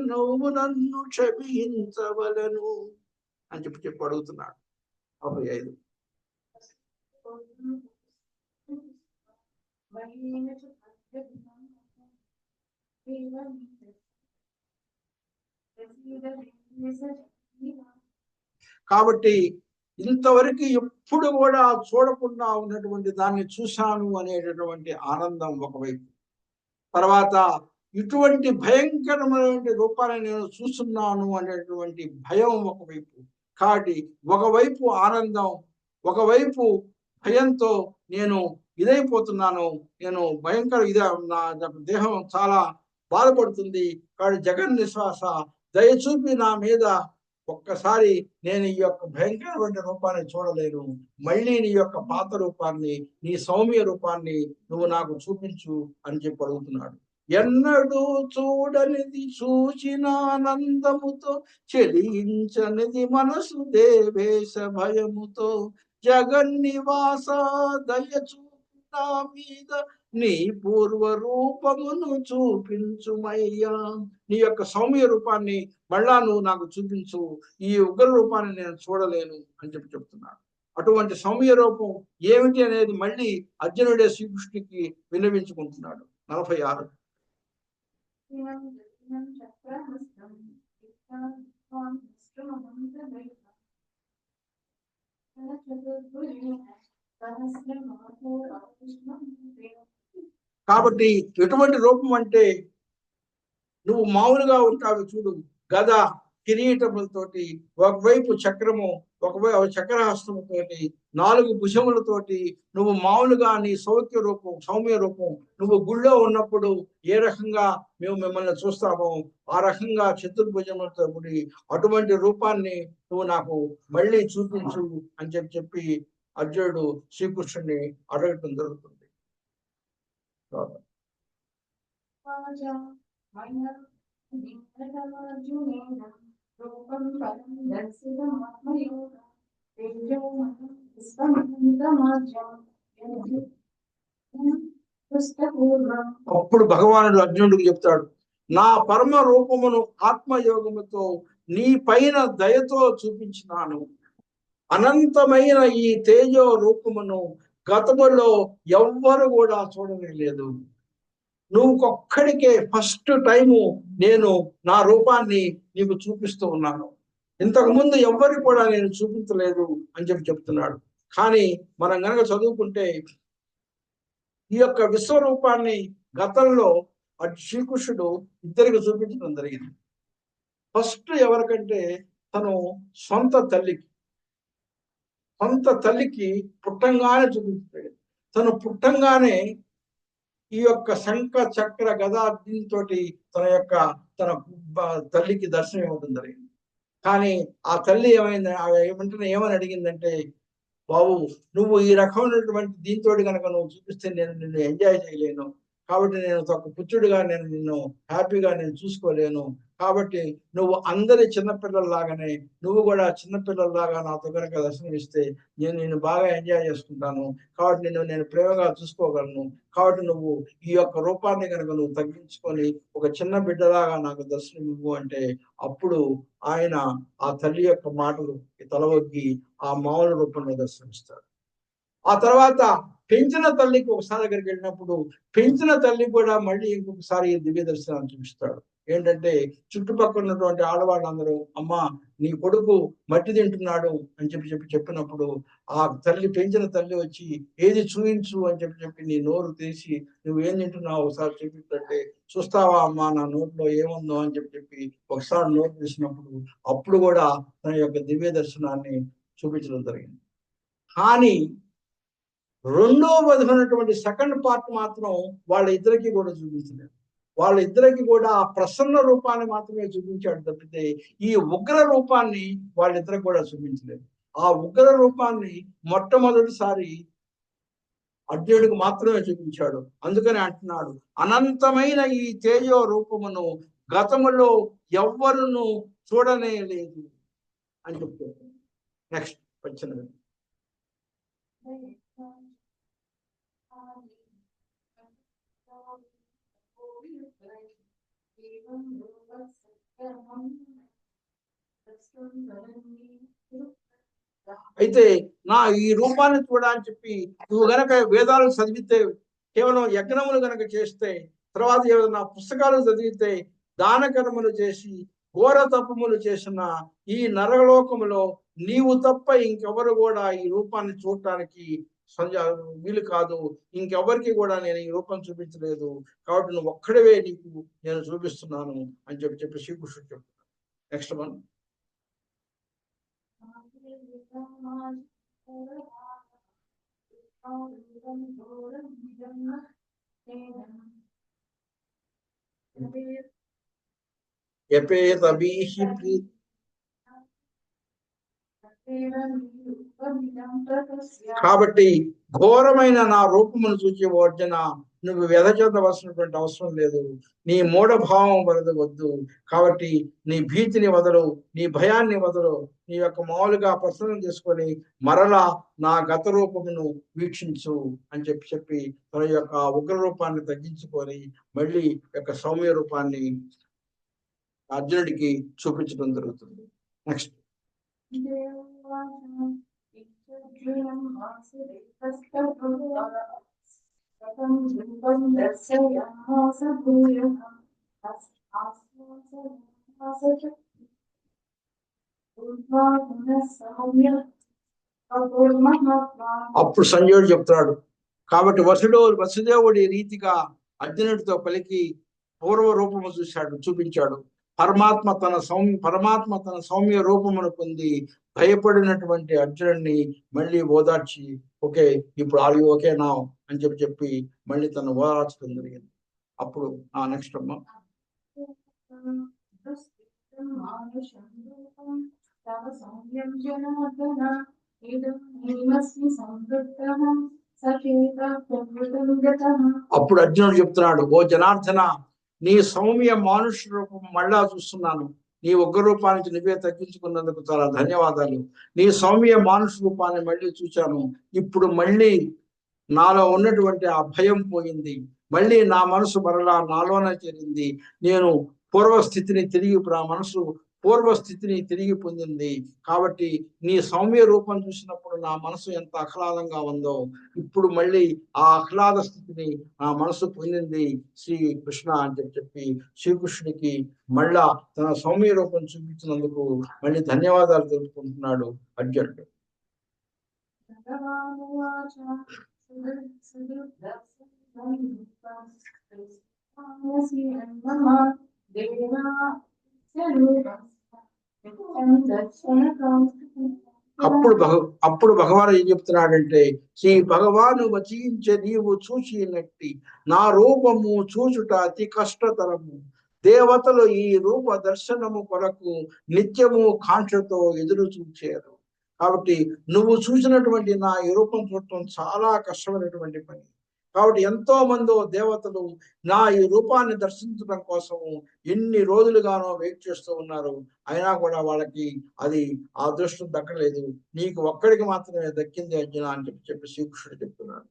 నువ్వు నన్ను క్షమించవలను అని చెప్పి అడుగుతున్నాడు. 55 Thank you. కాబట్టి ఇంతవరకు ఎప్పుడు కూడా చూడకుండా ఉన్నటువంటి దాన్ని చూశాను అనేటటువంటి ఆనందం ఒకవైపు, తర్వాత ఇటువంటి భయంకరమైనటువంటి రూపాన్ని నేను చూస్తున్నాను అనేటువంటి భయం ఒకవైపు. కాబట్టి ఒకవైపు ఆనందం, ఒకవైపు భయంతో నేను ఇదైపోతున్నాను, నేను భయంకర నా దేహం చాలా బాధపడుతుంది. కాబట్టి జగన్ నిశ్వాస దయచూపి నా మీద ఒక్కసారి నేను ఈ యొక్క భయంకరమైన రూపాన్ని చూడలేను, మళ్ళీ నీ యొక్క పాత రూపాన్ని, నీ సౌమ్య రూపాన్ని నువ్వు నాకు చూపించు అని చెప్పి అడుగుతున్నాడు. ఎన్నడూ చూడనిది చూచిన ఆనందముతో, చెలించనిది మనసు దేవేశ భయముతో, జగన్నివాస దయచూపు నా మీద నీ పూర్వ రూపమును చూపించుమయ్యా. నీ యొక్క సౌమ్య రూపాన్ని మళ్ళా నువ్వు నాకు చూపించు, ఈ ఉగ్ర రూపాన్ని నేను చూడలేను అని చెప్పి చెప్తున్నాడు. అటువంటి సౌమ్య రూపం ఏమిటి అనేది మళ్ళీ అర్జునుడే శ్రీకృష్ణుడికి విన్నవించుకుంటున్నాడు. 46. కాబట్టి ఎటువంటి రూపం అంటే, నువ్వు మామూలుగా ఉంటావు చూడు, గద కిరీటములతోటి, ఒకవైపు చక్రము, ఒకవైపు చక్రహస్తముతోటి, 4 భుజములతోటి, నువ్వు మామూలుగా నీ సౌమ్య రూపం నువ్వు గుళ్ళో ఉన్నప్పుడు ఏ రకంగా మేము మిమ్మల్ని చూస్తామో ఆ రకంగా చతుర్భుజములతో కూడి అటువంటి రూపాన్ని నువ్వు నాకు మళ్ళీ చూపించు అని చెప్పి అర్జునుడు శ్రీకృష్ణుని అడగటం జరుగుతుంది. అప్పుడు భగవానుడు అర్జునుడికి చెప్తాడు, నా పరమ రూపమును ఆత్మయోగముతో నీ పైన దయతో చూపించినాను. అనంతమైన ఈ తేజో రూపమును గతములో ఎవ్వరు కూడా చూడలేదు. నువ్వు ఒక్కడికే ఫస్ట్ టైము నేను నా రూపాన్ని నీకు చూపిస్తూ ఉన్నాను. ఇంతకు ముందు ఎవ్వరు కూడా నేను చూపించలేదు అని చెప్తున్నాడు. కానీ మనం కనుక చదువుకుంటే ఈ యొక్క విశ్వరూపాన్ని గతంలో శ్రీకృష్ణుడు ఇద్దరికి చూపించడం జరిగింది. ఫస్ట్ ఎవరికంటే తను సొంత తల్లికి పుట్టంగానే చూపించాడు. తను పుట్టంగానే ఈ యొక్క శంఖ చక్ర గదా దీనితోటి తన తల్లికి దర్శనం ఇవ్వడం జరిగింది. కానీ ఆ తల్లి ఏమని అడిగిందంటే, బాబు నువ్వు ఈ రకమైనటువంటి దీంతో కనుక నువ్వు చూపిస్తే నేను నిన్ను ఎంజాయ్ చేయలేను, కాబట్టి నేను ఒక పుత్రుడిగా నేను నిన్ను హ్యాపీగా నేను చూసుకోలేను, కాబట్టి నువ్వు అందరి చిన్నపిల్లల్లాగానే నువ్వు కూడా చిన్నపిల్లల్లాగా నాతో కనుక దర్శనం ఇస్తే నేను నిన్ను బాగా ఎంజాయ్ చేసుకుంటాను, కాబట్టి నేను ప్రేమగా చూసుకోగలను, కాబట్టి నువ్వు ఈ యొక్క రూపాన్ని కనుక నువ్వు తగ్గించుకొని ఒక చిన్న బిడ్డలాగా నాకు దర్శనం ఇవ్వు అంటే, అప్పుడు ఆయన ఆ తల్లి యొక్క మాటలు తలవొగ్గి ఆ మామూలు రూపంలో దర్శనమిస్తాడు. ఆ తర్వాత పెంచిన తల్లికి ఒకసారి దగ్గరికి వెళ్ళినప్పుడు పెంచిన తల్లి కూడా మళ్ళీ ఇంకొకసారి దివ్య దర్శనాన్ని చూపిస్తాడు. ఏంటంటే చుట్టుపక్కల ఉన్నటువంటి ఆడవాళ్ళందరూ, అమ్మ నీ కొడుకు మట్టి తింటున్నాడు అని చెప్పినప్పుడు ఆ తల్లి, పెంచిన తల్లి వచ్చి ఏది చూయించు అని చెప్పి నీ నోరు తీసి నువ్వు ఏం తింటున్నావు ఒకసారి చూపించంటే, చూస్తావా అమ్మ నా నోట్లో ఏముందో అని చెప్పి ఒకసారి నోరు తీసినప్పుడు అప్పుడు కూడా తన యొక్క దివ్య దర్శనాన్ని చూపించడం జరిగింది. కానీ రెండో విధమైనటువంటి సెకండ్ పార్ట్ మాత్రం వాళ్ళిద్దరికీ కూడా చూపించలేదు. వాళ్ళిద్దరికి కూడా ఆ ప్రసన్న రూపాన్ని మాత్రమే చూపించాడు తప్పితే ఈ ఉగ్ర రూపాన్ని వాళ్ళిద్దరికి కూడా చూపించలేదు. ఆ ఉగ్ర రూపాన్ని మొట్టమొదటిసారి అర్జునుడికి మాత్రమే చూపించాడు. అందుకని అంటున్నాడు, అనంతమైన ఈ తేజో రూపమును గతములో ఎవ్వరును చూడనే లేదు అని చెప్తాడు. నెక్స్ట్ వచ్చిన అయితే నా ఈ రూపాన్ని చూడని చెప్పి నువ్వు గనక వేదాలు చదివితే కేవలం యజ్ఞములు కనుక చేస్తే, తర్వాత ఏదైనా పుస్తకాలు చదివితే, దాన కర్మలు చేసి ఘోర తపములు చేసిన ఈ నరలోకములో నీవు తప్ప ఇంకెవరు కూడా ఈ రూపాన్ని చూడటానికి వీలు కాదు. ఇంకెవరికి కూడా నేను ఈ రూపం చూపించలేదు, కాబట్టి నువ్వు ఒక్కడవే నీకు నేను చూపిస్తున్నాను అని చెప్పి శ్రీకృష్ణుడు చెప్తున్నాను. Next one. కాబట్టి ఘోరమైన నా రూపమును చూచి అర్జున, నువ్వు వ్యధ చెందవలసినటువంటి అవసరం లేదు. నీ మూఢభావం వద్దు. కాబట్టి నీ భీతిని వదలు, నీ భయాన్ని వదలు. నీ యొక్క మామూలుగా ప్రసన్నం చేసుకొని మరలా నా గత రూపమును వీక్షించు అని చెప్పి తన యొక్క ఉగ్ర రూపాన్ని తగ్గించుకొని మళ్ళీ యొక్క సౌమ్య రూపాన్ని అర్జునుడికి చూపించడం జరుగుతుంది. నెక్స్ట్. అప్పుడు సంజయుడు చెప్తున్నాడు, కాబట్టి వసుదేవుడి రీతిగా అర్జునుడితో పలికి పూర్వ రూపము చూపించాడు. పరమాత్మ తన సౌమ్య రూపమును పొంది భయపడినటువంటి అర్జునుడిని మళ్ళీ ఓదార్చి, ఓకే ఇప్పుడు ఆడి ఓకే నా అని చెప్పి మళ్ళీ తను ఓదార్చడం జరిగింది. అప్పుడు నెక్స్ట్ అమ్మ. అప్పుడు అర్జునుడు చెప్తున్నాడు, ఓ జనార్దన, నీ సౌమ్య మానుష రూపం మళ్ళా చూస్తున్నాను. నీ ఉగ్ర రూపానికి నువ్వే తగ్గించుకున్నందుకు చాలా ధన్యవాదాలు. నీ సౌమ్య మానుష రూపాన్ని మళ్ళీ చూశాను. ఇప్పుడు మళ్ళీ నాలో ఉన్నటువంటి ఆ భయం పోయింది. మళ్ళీ నా మనసు మరలా నాలోనే చేరింది. నేను పూర్వస్థితిని తిరిగి పొందింది. కాబట్టి నీ సౌమ్య రూపం చూసినప్పుడు నా మనసు ఎంత ఆహ్లాదంగా ఉందో, ఇప్పుడు మళ్ళీ ఆ ఆహ్లాద స్థితిని నా మనసు పొందింది శ్రీ కృష్ణ అని చెప్పి శ్రీకృష్ణుడికి మళ్ళా తన సౌమ్య రూపం చూపించినందుకు మళ్ళీ ధన్యవాదాలు తెలుపుకుంటున్నాడు అర్జునుడు. అప్పుడు భగవాన్ ఏం చెప్తున్నాడంటే, శ్రీ భగవాను వచించే నీవు చూచినట్టి నా రూపము చూచుట అతి కష్టతరము. దేవతలు ఈ రూప దర్శనము కొరకు నిత్యము కాంక్షతో ఎదురు చూచారు. కాబట్టి నువ్వు చూసినటువంటి నా ఈ రూపం చూడటం చాలా కష్టమైనటువంటి పని. కాబట్టి ఎంతో మంది దేవతలు నా ఈ రూపాన్ని దర్శించడం కోసము ఎన్ని రోజులుగానో వెయిట్ చేస్తూ ఉన్నారు. అయినా కూడా వాళ్ళకి అది ఆ అదృష్టం దక్కలేదు. నీకు ఒక్కడికి మాత్రమే దక్కింది అర్జున అని చెప్పి శ్రీకృష్ణుడు చెప్తున్నాడు.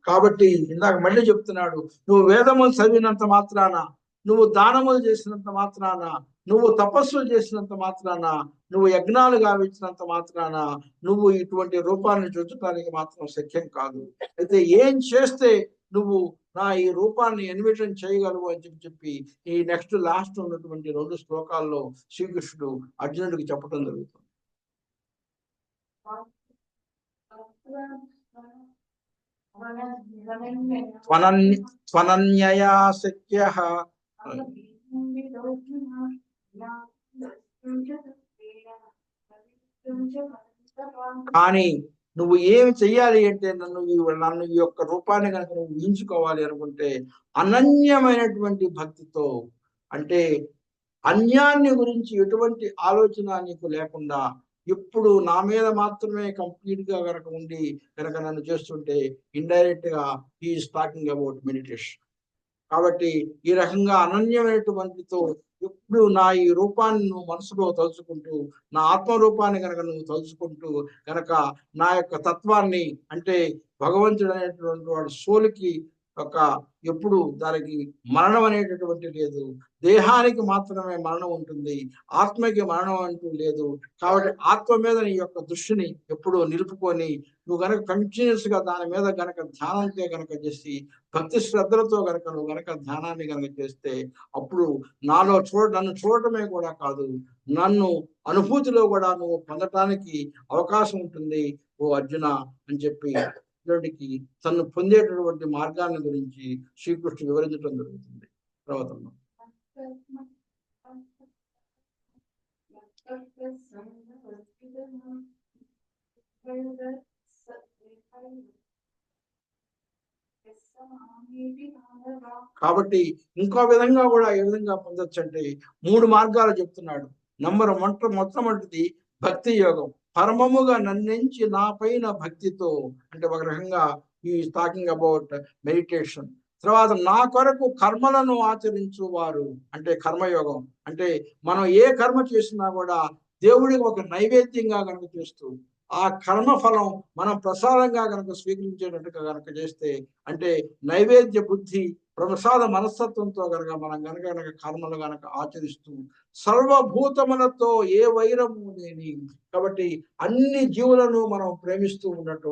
కాబట్టి ఇందాక మళ్ళీ చెప్తున్నాడు, నువ్వు వేదములు చదివినంత మాత్రాన, నువ్వు దానములు చేసినంత మాత్రాన, నువ్వు తపస్సులు చేసినంత మాత్రాన, నువ్వు యజ్ఞాలు గావించినంత మాత్రాన నువ్వు ఇటువంటి రూపాన్ని చూచడానికి మాత్రం శక్యం కాదు. అయితే ఏం చేస్తే నువ్వు నా ఈ రూపాన్ని ఎన్విషన్ చేయగలవు అని చెప్పి ఈ నెక్స్ట్ లాస్ట్ ఉన్నటువంటి 2 శ్లోకాల్లో శ్రీకృష్ణుడు అర్జునుడికి చెప్పడం జరుగుతుంది. త్వనన్యయా శక్యః కానీ నువ్వు ఏమి చెయ్యాలి అంటే, నన్ను ఈ యొక్క రూపాన్ని కనుక నువ్వు ఊహించుకోవాలి అనుకుంటే అనన్యమైనటువంటి భక్తితో, అంటే అన్యాన్ని గురించి ఎటువంటి ఆలోచన నీకు లేకుండా ఇప్పుడు నా మీద మాత్రమే కంప్లీట్ గా కనుక ఉండి కనుక నన్ను చేస్తుంటే ఇండైరెక్ట్ గా హీఈస్ టాకింగ్ అబౌట్ మెడిటేషన్. కాబట్టి ఈ రకంగా అనన్యమైనటువంటితో ఎప్పుడు నా ఈ రూపాన్ని నువ్వు మనసులో తలుచుకుంటూ, నా ఆత్మరూపాన్ని కనుక నువ్వు తలుచుకుంటూ కనుక నా యొక్క తత్వాన్ని, అంటే భగవంతుడు అనేటువంటి వాడు సోలుకి ఒక ఎప్పుడు దానికి మరణం అనేటటువంటి లేదు. దేహానికి మాత్రమే మరణం ఉంటుంది, ఆత్మకి మరణం అంటూ లేదు. కాబట్టి ఆత్మ మీద నీ యొక్క దృష్టిని ఎప్పుడు నిలుపుకొని నువ్వు గనక కంటిన్యూస్ గా దాని మీద గనక ధ్యానంతో గనక చేసి భక్తి శ్రద్ధలతో గనక నువ్వు గనక ధ్యానాన్ని గనక చేస్తే అప్పుడు నన్ను చూడటమే కూడా కాదు, నన్ను అనుభూతిలో కూడా నువ్వు పొందటానికి అవకాశం ఉంటుంది ఓ అర్జున అని చెప్పి అర్జునుడికి తను పొందేటటువంటి మార్గాన్ని గురించి శ్రీకృష్ణుడు వివరించడం జరుగుతుంది పర్వతంలో. కాబట్టి ఇంకో విధంగా కూడా ఏ విధంగా పొందొచ్చు అంటే 3 మార్గాలు చెప్తున్నాడు. మొట్టమొదటిది భక్తి యోగం, పరమముగా నన్నెంచి నా పైన భక్తితో, అంటే ఒక రకంగా ఈ టాకింగ్ అబౌట్ మెడిటేషన్. తర్వాత నా కొరకు కర్మలను ఆచరించు వారు, అంటే కర్మయోగం, అంటే మనం ఏ కర్మ చేసినా కూడా దేవుడికి ఒక నైవేద్యంగా కనుక చేస్తూ ఆ కర్మ ఫలం మనం ప్రసాదంగా కనుక స్వీకరించేటట్టుగా కనుక చేస్తే, అంటే నైవేద్య బుద్ధి ప్రసాద మనస్తత్వంతో కనుక మనం కనుక కర్మలు కనుక ఆచరిస్తూ సర్వభూతములతో ఏ వైరము లేని, కాబట్టి అన్ని జీవులను మనం ప్రేమిస్తూ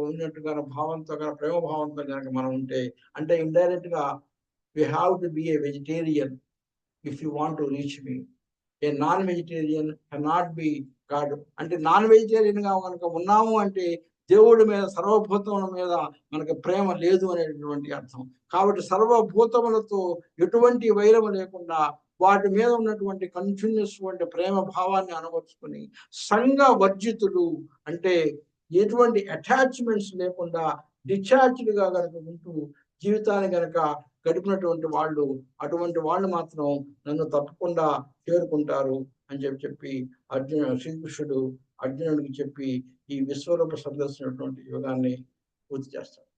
ఉన్నట్టుగా భావంతో ప్రేమ భావంతో కనుక మనం ఉంటే, అంటే ఇండైరెక్ట్ గా we have to be a vegetarian if you want to reach me. A non-vegetarian cannot be God. అంటే నాన్ వెజిటేరియన్ గా కనుక ఉన్నాము అంటే దేవుడి మీద సర్వభూతముల మీద మనకు ప్రేమ లేదు అనేటటువంటి అర్థం. కాబట్టి సర్వభూతములతో ఎటువంటి వైరము లేకుండా వాటి మీద ఉన్నటువంటి కంటిన్యూస్ ప్రేమ భావాన్ని అనువర్చుకుని సంఘ వర్జితులు, అంటే ఎటువంటి అటాచ్మెంట్స్ లేకుండా డిటాచ్డ్ గా కనుక ఉంటూ జీవితాన్ని కనుక గడిపినటువంటి వాళ్ళు, అటువంటి వాళ్ళు మాత్రం నన్ను తప్పకుండా చేరుకుంటారు అని చెప్పి శ్రీకృష్ణుడు అర్జునుడికి చెప్పి ఈ విశ్వరూప సందర్శించినటువంటి యోగాన్ని పూర్తి చేస్తాడు.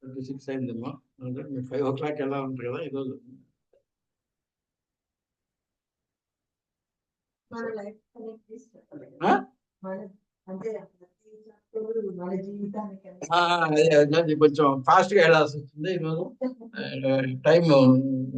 26 అయిందమ్మా. 5 o'clock ఎలా ఉంటుంది కదా ఈరోజు. కొంచెం ఫాస్ట్ గా వెళ్ళాల్సి వచ్చింది ఈరోజు. టైం